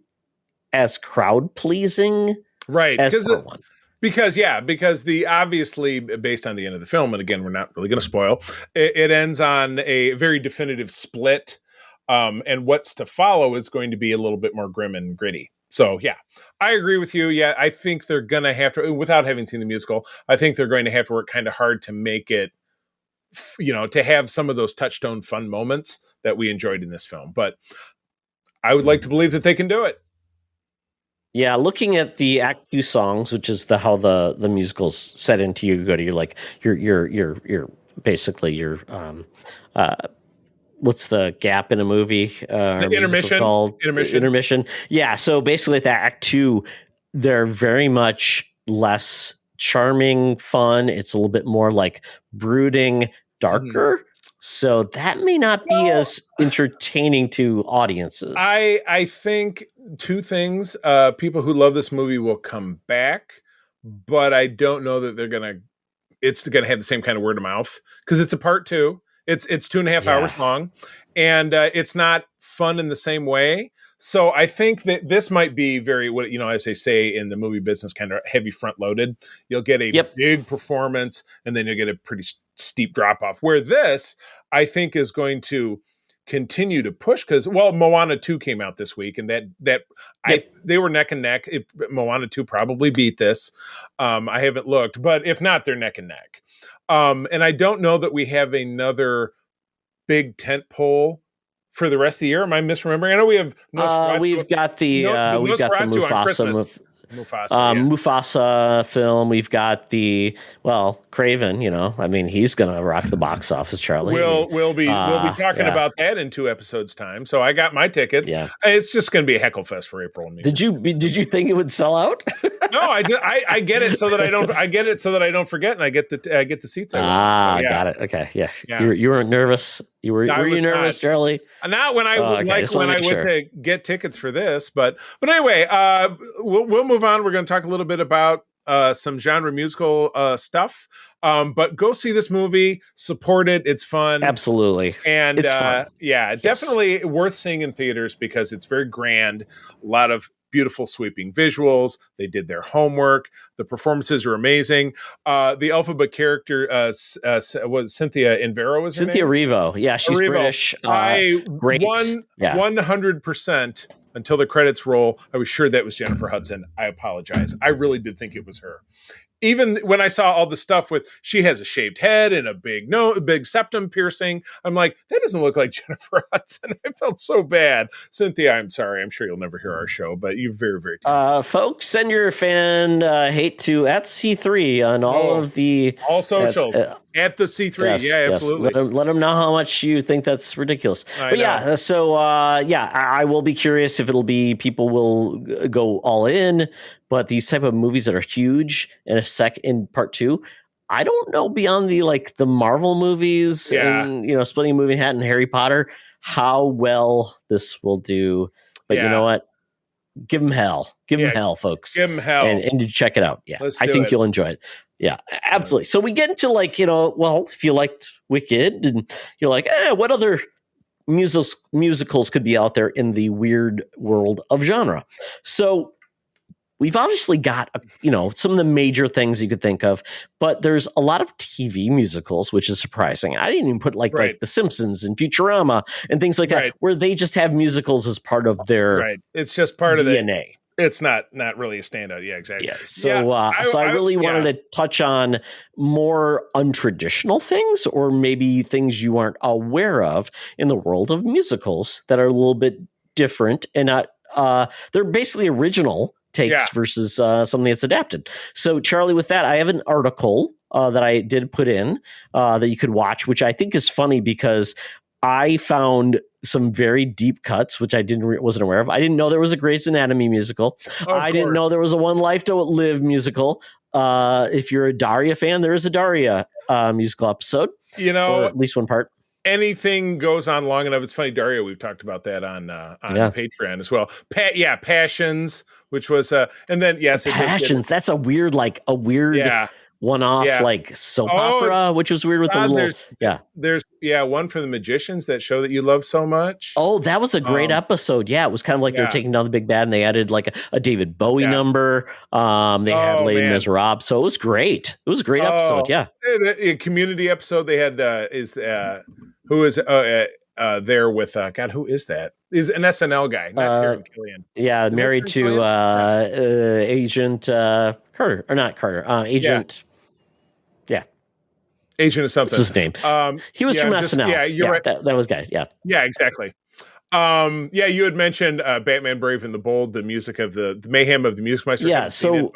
as crowd pleasing as part 1. Because the obviously based on the end of the film, and again, we're not really going to spoil, it ends on a very definitive split. And what's to follow is going to be a little bit more grim and gritty. So, I agree with you. Yeah, I think they're going to have to, without having seen the musical, I think they're going to have to work kind of hard to make it to have some of those touchstone fun moments that we enjoyed in this film. But I would like to believe that they can do it. Yeah, looking at the Act 2 songs, which is how the musical's set into, you go to you're basically your what's the gap in a movie? Intermission. Yeah, so basically at the Act 2, they're very much less charming, fun. It's a little bit more like brooding, darker. Mm-hmm. So that may not be as entertaining to audiences. I think two things. People who love this movie will come back, but I don't know that it's gonna have the same kind of word of mouth, because it's a part 2. It's 2.5 hours long, and it's not fun in the same way. So I think that this might be very, as they say in the movie business, kind of heavy front loaded. You'll get a big performance, and then you'll get a pretty steep drop off. Where this, I think, is going to continue to push, because Moana 2 came out this week, and they were neck and neck. Moana 2 probably beat this. I haven't looked, but if not, they're neck and neck. And I don't know that we have another big tent pole for the rest of the year. Am I misremembering? I know we have we've got the Mufasa film. We've got the Craven. I mean, he's gonna rock the box office. Charlie, we'll be talking about that in 2 episodes time. So I got my tickets. Yeah, it's just gonna be a heckle fest for April and me. Did you think it would sell out? No, I get it so that I don't. I get it so that I don't forget, and I get the seats. Got it. Okay, yeah. You weren't nervous. Were you nervous, Charlie? Not when I went to get tickets for this, but anyway, we'll move on. We're going to talk a little bit about some genre musical stuff, but go see this movie, support it. It's fun, absolutely, and it's fun. Definitely worth seeing in theaters because it's very grand. A lot of beautiful sweeping visuals. They did their homework. The performances are amazing. The alphabet character was Cynthia Invero, is her Cynthia name? Erivo. Yeah, she's Erivo. British. Great. 100% until the credits roll. I was sure that was Jennifer Hudson. I apologize. I really did think it was her. Even when I saw all the stuff with, she has a shaved head and a big septum piercing, I'm like, that doesn't look like Jennifer Hudson. I felt so bad. Cynthia, I'm sorry. I'm sure you'll never hear our show, but you're very, very talented. Folks, send your fan hate to @C3 on all socials. At the C3. Yes, absolutely. Let them know how much you think that's ridiculous. I will be curious if people will go all in, but these type of movies that are huge in part 2, I don't know beyond the Marvel movies and, Splitting a Moving Hat and Harry Potter, how well this will do. But you know what? Give them hell. Give them hell, folks. Give them hell. And check it out. Yeah. I think you'll enjoy it. Yeah, absolutely. So we get into if you liked Wicked and you're like, what other musicals could be out there in the weird world of genre? So we've obviously got, some of the major things you could think of, but there's a lot of TV musicals, which is surprising. I didn't even put like The Simpsons and Futurama and things like that, where they just have musicals as part of their It's just part of DNA. It's not really a standout. Yeah, exactly. Yeah. So, I really wanted to touch on more untraditional things, or maybe things you aren't aware of in the world of musicals that are a little bit different and not. They're basically original takes versus something that's adapted. So, Charlie, with that, I have an article that I did put in that you could watch, which I think is funny because I found some very deep cuts, which I wasn't aware of. I didn't know there was a Grey's Anatomy musical. I didn't know there was a One Life to Live musical. If you're a Daria fan, there is a Daria musical episode. Or at least one part. Anything goes on long enough. It's funny, Daria. We've talked about that on Patreon as well. Passions, which was and then Passions. That's a weird one-off soap opera, which was weird with the little There's one for the Magicians, that show that you love so much. Oh, that was a great episode. Yeah, it was kind of like they were taking down the big bad, and they added like a David Bowie number. They had Lady Miserables, so it was great. It was a great episode. Yeah, a Community episode. They had who is there with God? Who is that? Is an SNL guy, not Taron Killian. Yeah, married to Agent Carter, or not Carter? Agent. Agent of something. What's his name? He was from SNL. Yeah, you're right. That was guys. Yeah. Yeah, exactly. Yeah, you had mentioned Batman Brave and the Bold, the music of the mayhem of the Music Meister. Yeah, so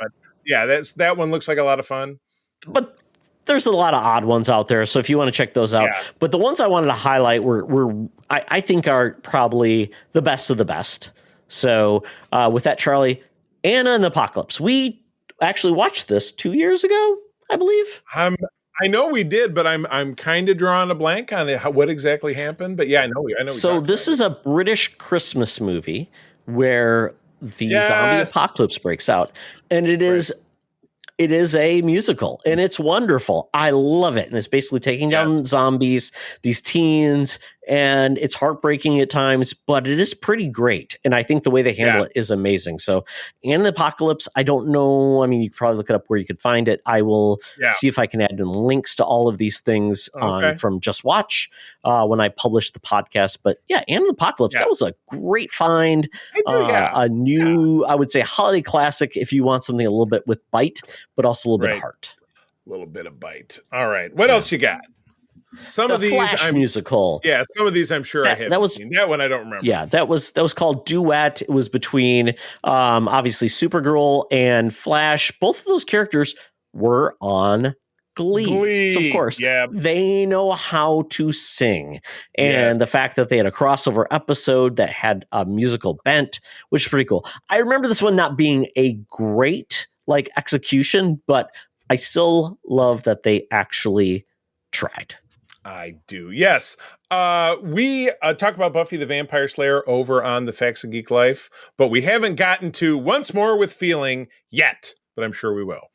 that one looks like a lot of fun. But there's a lot of odd ones out there, so if you want to check those out. Yeah. But the ones I wanted to highlight were I think are probably the best of the best. So with that, Charlie, Anna and the Apocalypse. We actually watched this 2 years ago, I believe. I know we did, but I'm kind of drawing a blank on what exactly happened. But yeah, I know. So this is a British Christmas movie where the zombie apocalypse breaks out, and it is a musical, and it's wonderful. I love it, and it's basically taking down zombies, these teens, and it's heartbreaking at times, but it is pretty great. And I think the way they handle it is amazing. So, and the Apocalypse, I don't know. I mean, you could probably look it up where you could find it. I will see if I can add in links to all of these things from Just Watch when I publish the podcast. But yeah, and the Apocalypse, that was a great find. A new, I would say, holiday classic if you want something a little bit with bite, but also a little bit of heart. A little bit of bite. All right. What else you got? Some of these Flash musical. Yeah, some of these I'm sure I have seen. That one I don't remember. Yeah, that was called Duet. It was between obviously Supergirl and Flash. Both of those characters were on Glee. So of course, they know how to sing. And the fact that they had a crossover episode that had a musical bent, which is pretty cool. I remember this one not being a great execution, but I still love that they actually tried. I do. Yes. We talk about Buffy the Vampire Slayer over on the Facts of Geek Life, but we haven't gotten to Once More with Feeling yet, but I'm sure we will.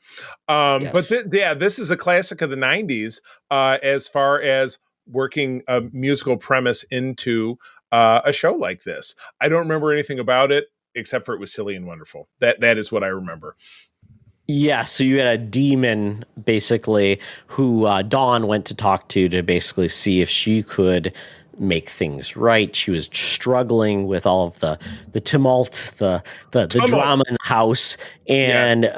But this is a classic of the 90s as far as working a musical premise into a show like this. I don't remember anything about it except for it was silly and wonderful. That is what I remember. Yeah, so you had a demon, basically, who Dawn went to talk to basically see if she could make things right. She was struggling with all of the tumult, the drama in the house. And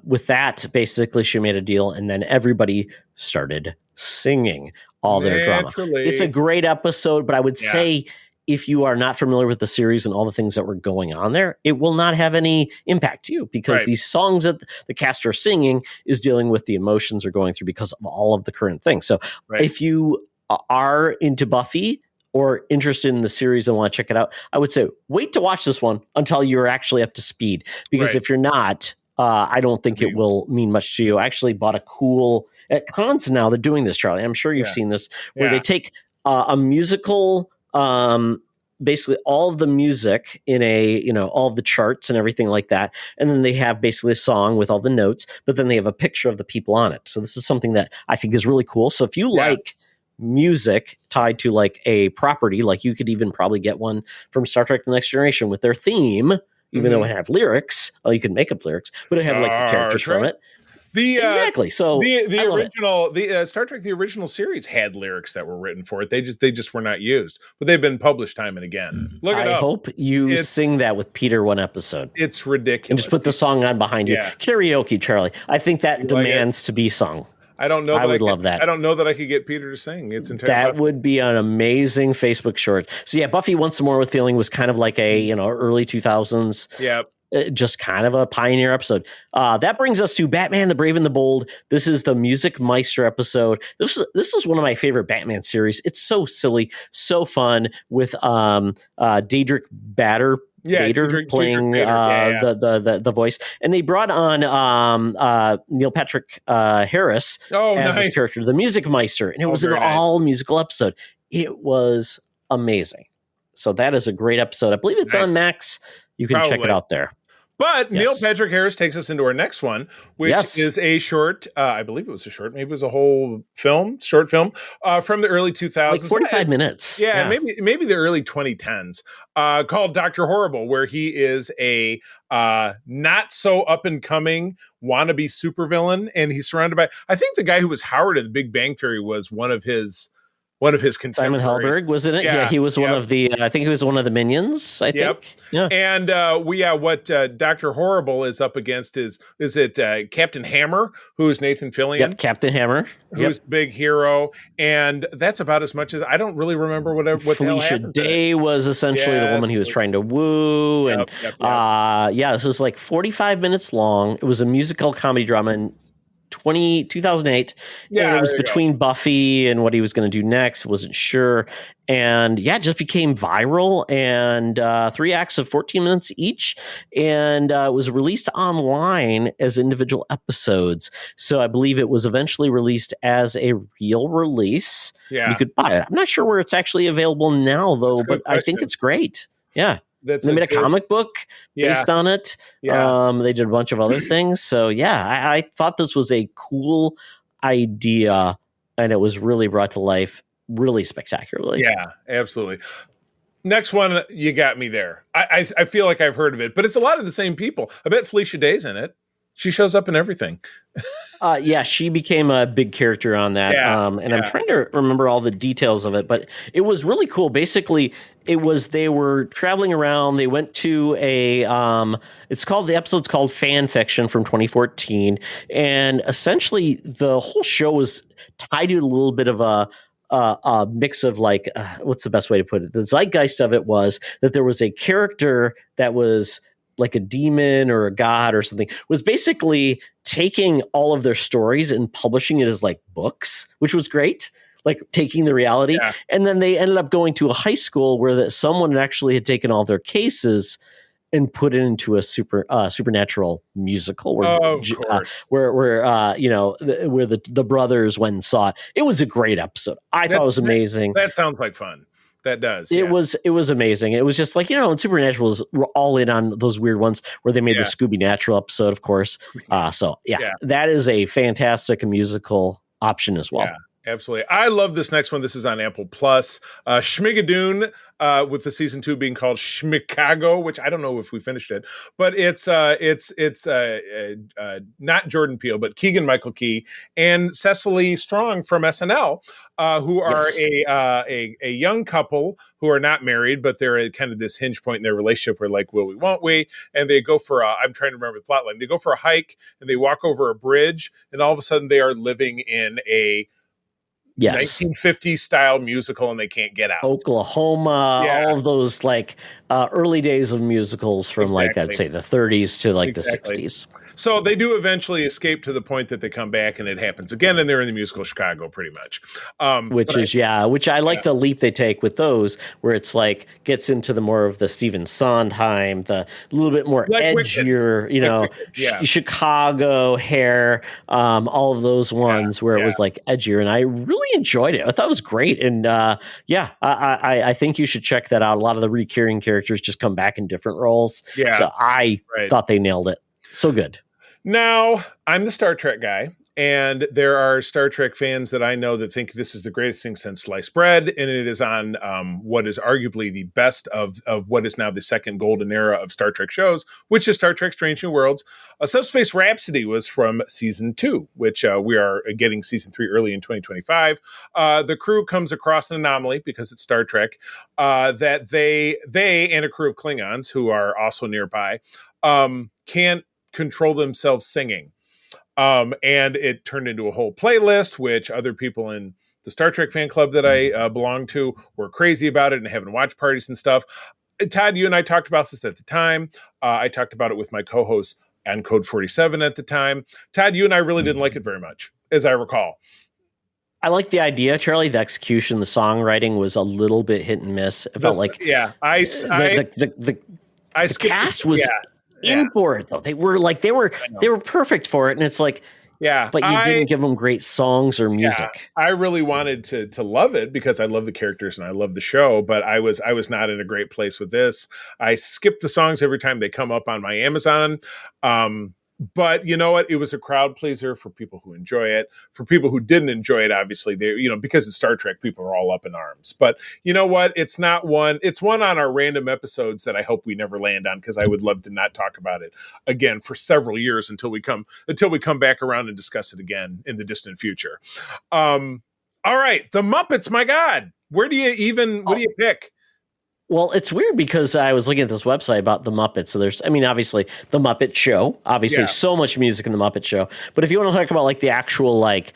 with that, basically, she made a deal, and then everybody started singing all their drama. It's a great episode, but I would say if you are not familiar with the series and all the things that were going on there, it will not have any impact to you because these songs that the cast are singing is dealing with the emotions they're going through because of all of the current things. So if you are into Buffy or interested in the series and want to check it out, I would say wait to watch this one until you're actually up to speed. Because if you're not, I don't think it will mean much to you. I actually bought a cool at cons now. They're doing this, Charlie. I'm sure you've seen this, where they take a musical. Basically all of the music in all of the charts and everything like that. And then they have basically a song with all the notes, but then they have a picture of the people on it. So this is something that I think is really cool. So if you like music tied to a property, you could even probably get one from Star Trek The Next Generation with their theme, even though it had lyrics. Well, you could make up lyrics, but it had the characters from it. Exactly. So the original, Star Trek, the original series had lyrics that were written for it. They just were not used, but they've been published time and again. Look it up. I hope you sing that with Peter one episode. It's ridiculous. And just put the song on behind you. Karaoke, Charlie. I think that demands to be sung. I don't know. I would love that. I don't know that I could get Peter to sing. It's entirely that would be an amazing Facebook short. So yeah, Buffy Once More with Feeling was kind of like a early 2000s. Yeah. Just kind of a pioneer episode. That brings us to Batman the Brave and the Bold. This is the Music Meister episode. This is one of my favorite Batman series. It's so silly, so fun with Daedric Bader playing the voice, and they brought on Neil Patrick Harris as his character, the Music Meister, and it was an all musical episode. It was amazing. So that is a great episode. I believe it's on Max. You can check it out there. But Neil Patrick Harris takes us into our next one, which is a short, I believe it was a short, maybe it was a whole short film from the early 2000s. 45 minutes. Yeah, maybe the early 2010s, called Dr. Horrible, where he is a not so up and coming wannabe supervillain. And he's surrounded by, I think the guy who was Howard in The Big Bang Theory was one of his one of his Simon contemporaries. Helberg was in it. Yeah, he was one of the. I think he was one of the minions. I think. Yeah. And what Dr. Horrible is up against is it Captain Hammer, who is Nathan Fillion? Yep, Captain Hammer, who's the big hero, and that's about as much as I don't really remember what Felicia Day was essentially the woman he was trying to woo, and this was like 45 minutes long. It was a musical comedy drama in 2008, and it was between Buffy and what he was going to do next. Wasn't sure, and it just became viral, and 3 acts of 14 minutes each, and it was released online as individual episodes. So I believe it was eventually released as a real release. You could buy it. I'm not sure where it's actually available now, though, but I think it's great. They made a comic book based on it. They did a bunch of other things. So, I thought this was a cool idea, and it was really brought to life really spectacularly. Yeah, absolutely. Next one, you got me there. I feel like I've heard of it, but it's a lot of the same people. I bet Felicia Day's in it. She shows up in everything. She became a big character on that. I'm trying to remember all the details of it, but it was really cool. Basically, they were traveling around. They went to the episode's called Fan Fiction from 2014. And essentially the whole show was tied to a little bit of a mix of what's the best way to put it? The zeitgeist of it was that there was a character that was like a demon or a god or something, was basically taking all of their stories and publishing it as like books, which was great. Like taking the reality. And then they ended up going to a high school where someone actually had taken all their cases and put it into a supernatural musical where the brothers went and saw it. It was a great episode. I thought it was amazing. That sounds like fun. That does. It was amazing. It was just like, and Supernatural was all in on those weird ones where they made the Scooby Natural episode, of course. That is a fantastic musical option as well. Yeah. Absolutely. I love this next one. This is on Apple Plus. Schmigadoon, with the season 2 being called Schmicago, which I don't know if we finished it, but it's not Jordan Peele, but Keegan-Michael Key and Cecily Strong from SNL, who are a young couple who are not married, but they're at kind of this hinge point in their relationship where like, will we, won't we? And they go for I'm trying to remember the plot line. They go for a hike and they walk over a bridge, and all of a sudden they are living in a 1950s style musical, and they can't get out. Oklahoma, all of those early days of musicals from I'd say the 30s to the 60s. So they do eventually escape to the point that they come back and it happens again, and they're in the musical Chicago pretty much. Which I like the leap they take with those, where it's gets into the more of the Stephen Sondheim, the little bit more edgier, Chicago hair, all of those ones where it was edgier, and I really enjoyed it. I thought it was great, and I think you should check that out. A lot of the recurring characters just come back in different roles. So I thought they nailed it. So good. Now, I'm the Star Trek guy, and there are Star Trek fans that I know that think this is the greatest thing since sliced bread, and it is on what is arguably the best of what is now the second golden era of Star Trek shows, which is Star Trek Strange New Worlds. Subspace Rhapsody was from season 2, which we are getting season 3 early in 2025. The crew comes across an anomaly, because it's Star Trek, that they and a crew of Klingons, who are also nearby, can't control themselves singing. And it turned into a whole playlist, which other people in the Star Trek fan club that I belong to were crazy about it and having watch parties and stuff. Todd, you and I talked about this at the time. I talked about it with my co-host on Code 47 at the time. Todd, you and I really didn't like it very much, as I recall. I like the idea, Charlie. The execution, the songwriting was a little bit hit and miss. It felt like the cast was in for it, though. They were perfect for it, and it's but you didn't give them great songs or music. I really wanted to love it because I love the characters and I love the show, but I was not in a great place with this. I skip the songs every time they come up on my Amazon. But you know what? It was a crowd pleaser for people who enjoy it. For people who didn't enjoy it, obviously, because it's Star Trek, people are all up in arms. But you know what? It's not one. It's one on our random episodes that I hope we never land on, because I would love to not talk about it again for several years until we come back around and discuss it again in the distant future. All right, the Muppets. My God, what do you pick? Well, it's weird because I was looking at this website about the Muppets. So obviously the Muppet Show, so much music in the Muppet Show. But if you want to talk about like the actual like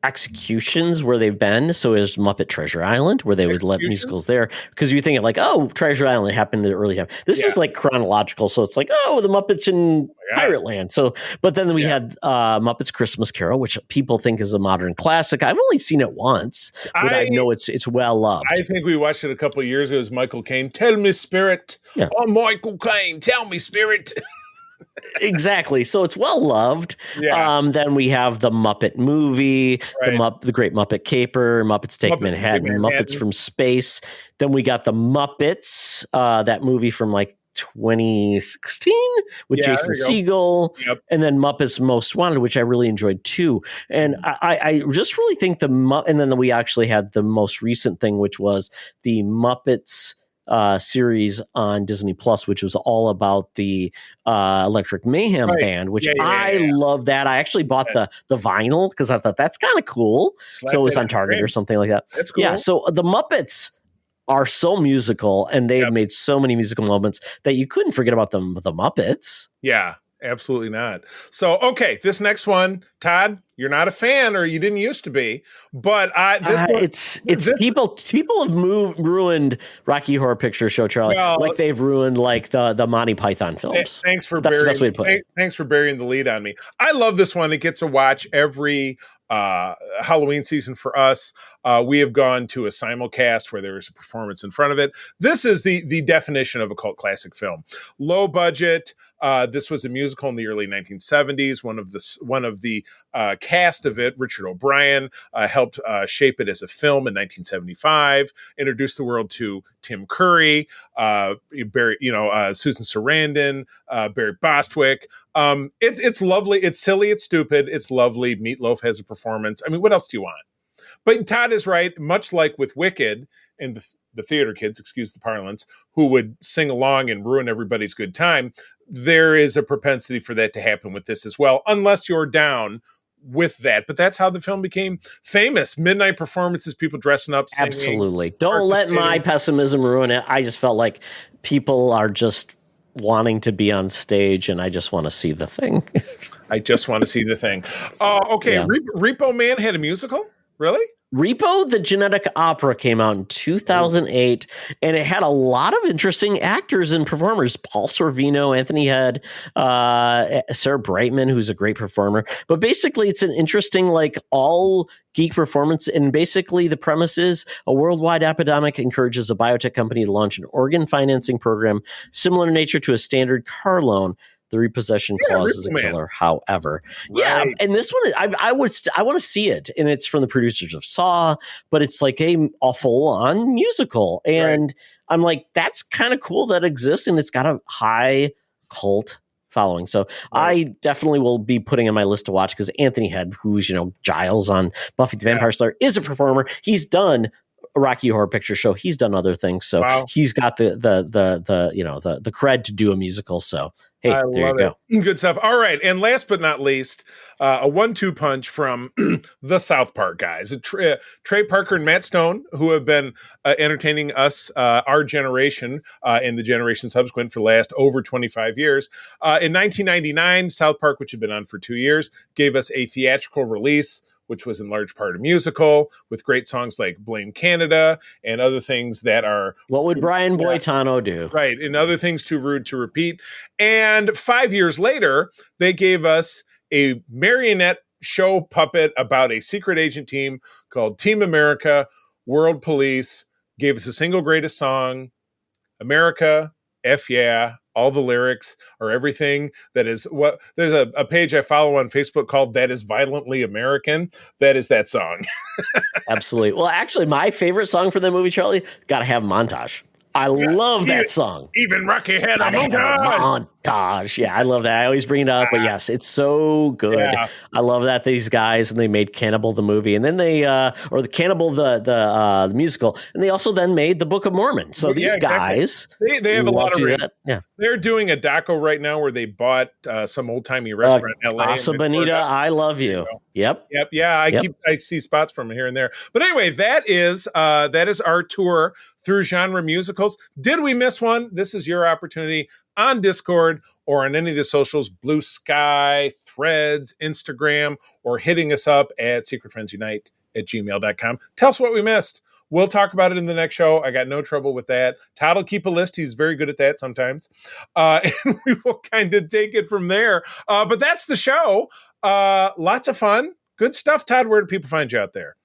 executions where they've been, so there's Muppet Treasure Island where they would let musicals there, because you think like, oh, Treasure Island happened in the early time. This is like chronological, so it's like, oh, the Muppets in Pirate Land. So, but then we had Muppets Christmas Carol, which people think is a modern classic. I've only seen it once, but I know it's well loved. I think we watched it a couple of years ago. It was Michael Caine. Tell me, Spirit. Yeah. Oh, Michael Caine, tell me, Spirit. Exactly. So it's well loved. Yeah. Then we have the Muppet movie, the Great Muppet Caper, Muppets Take Manhattan, Muppets from Space. Then we got the Muppets, that movie from like 2016 with Jason Segel, and then Muppets Most Wanted, which I really enjoyed too. And I just really think and then we actually had the most recent thing, which was the Muppets series on Disney Plus, which was all about the Electric Mayhem Band, which I love that. I actually bought the vinyl because I thought that's kind of cool. So it was on Target or something like that. That's cool. Yeah. So the Muppets are so musical, and they've made so many musical moments that you couldn't forget about the Muppets. Yeah. Absolutely not. So, okay, this next one, Todd, you're not a fan, or you didn't used to be, but people have ruined Rocky Horror Picture Show, Charlie, like they've ruined like the Monty Python films. That's the best way to put it. Thanks for burying the lead on me. I love this one. It gets a watch every Halloween season for us. We have gone to a simulcast where there is a performance in front of it. This is the definition of a cult classic film. Low budget. This was a musical in the early 1970s. One of the cast of it, Richard O'Brien, helped shape it as a film in 1975. Introduced the world to Tim Curry, Barry, Susan Sarandon, Barry Bostwick. It's lovely. It's silly. It's stupid. It's lovely. Meatloaf has a performance. I mean, what else do you want? But Todd is right. Much like with Wicked and the theater kids, excuse the parlance, who would sing along and ruin everybody's good time, there is a propensity for that to happen with this as well, unless you're down with that. But that's how the film became famous. Midnight performances, people dressing up, singing. Absolutely. Don't let my pessimism ruin it. I just felt like people are just wanting to be on stage, and I just want to see the thing. I just want to see the thing. Okay. Yeah. Repo Man had a musical? Really? Repo, the Genetic Opera, came out in 2008, and it had a lot of interesting actors and performers. Paul Sorvino, Anthony Head, Sarah Brightman, who's a great performer. But basically, it's an interesting, like, all geek performance. And basically, the premise is a worldwide epidemic encourages a biotech company to launch an organ financing program similar in nature to a standard car loan. The repossession clause is a killer, however. Right. Yeah, and this one, I want to see it, and it's from the producers of Saw, but it's like a full-on musical, and I'm like, that's kind of cool that exists, and it's got a high cult following. So I definitely will be putting on my list to watch, because Anthony Head, who's Giles on Buffy the Vampire Slayer, is a performer. He's done a Rocky Horror Picture Show. He's done other things, so he's got the cred to do a musical. So hey, there you go. Good stuff. All right, and last but not least, a 1-2 punch from the South Park guys, Trey Parker and Matt Stone, who have been entertaining us, our generation, and the generation subsequent for the last over 25 years. In 1999, South Park, which had been on for 2 years, gave us a theatrical release, which was in large part a musical, with great songs like Blame Canada and other things that are... What would Brian Boitano do? Right, and other things too rude to repeat. And 5 years later, they gave us a marionette show puppet about a secret agent team called Team America, World Police, gave us a single greatest song, America, F yeah, all the lyrics are everything that is what there's a page I follow on Facebook called That Is Violently American. That is that song. Absolutely. Well, actually, my favorite song for the movie, Charlie, Gotta Have Montage. I love that song. Even Rocky had a Montage. montage. Yeah, I love that. I always bring it up, but yes, it's so good. Yeah. I love that these guys, and they made Cannibal the movie, and then they or the Cannibal the musical, and they also then made the Book of Mormon. So these guys, they have a lot of that. Yeah, they're doing a doco right now where they bought some old timey restaurant in LA. Casa Bonita, I love you. Yep. Yeah. I see spots from here and there. But anyway, that is our tour through genre musicals. Did we miss one? This is your opportunity on Discord or on any of the socials, Blue Sky, Threads, Instagram, or hitting us up at secretfriendsunite@gmail.com. Tell us what we missed. We'll talk about it in the next show. I got no trouble with that. Todd will keep a list. He's very good at that sometimes. And we will kind of take it from there. But that's the show. Lots of fun. Good stuff. Todd, where do people find you out there?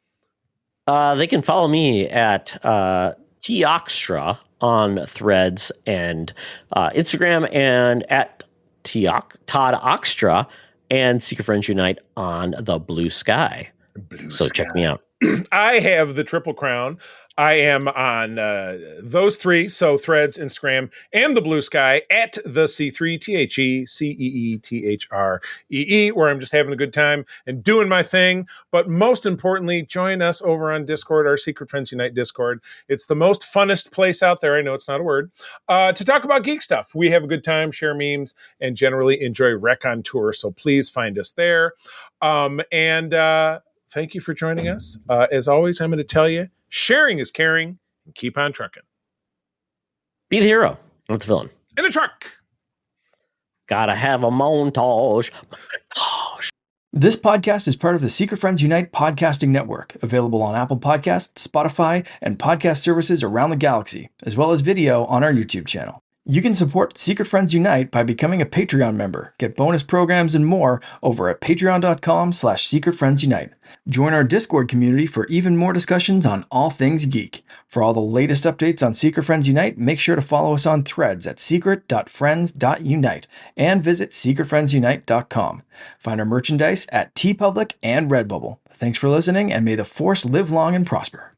They can follow me at Toxtra on Threads and Instagram, and at Todd Oxtra and Secret Friends Unite on the Blue Sky. Check me out. I have the Triple Crown. I am on those three, so Threads, Instagram, and the Blue Sky at the C3 TheCeeThree, where I'm just having a good time and doing my thing. But most importantly, join us over on Discord, our Secret Friends Unite Discord. It's the most funnest place out there. I know it's not a word to talk about geek stuff. We have a good time, share memes, and generally enjoy Rec on Tour. So please find us there. Thank you for joining us. As always, I'm going to tell you, sharing is caring, and keep on trucking. Be the hero, not the villain. In a truck. Gotta have a montage. This podcast is part of the Secret Friends Unite podcasting network, available on Apple Podcasts, Spotify, and podcast services around the galaxy, as well as video on our YouTube channel. You can support Secret Friends Unite by becoming a Patreon member, get bonus programs and more over at patreon.com/secretfriendsunite. Join our Discord community for even more discussions on all things geek. For all the latest updates on Secret Friends Unite, make sure to follow us on Threads at secret.friends.unite and visit secretfriendsunite.com. Find our merchandise at TeePublic and Redbubble. Thanks for listening, and may the Force live long and prosper.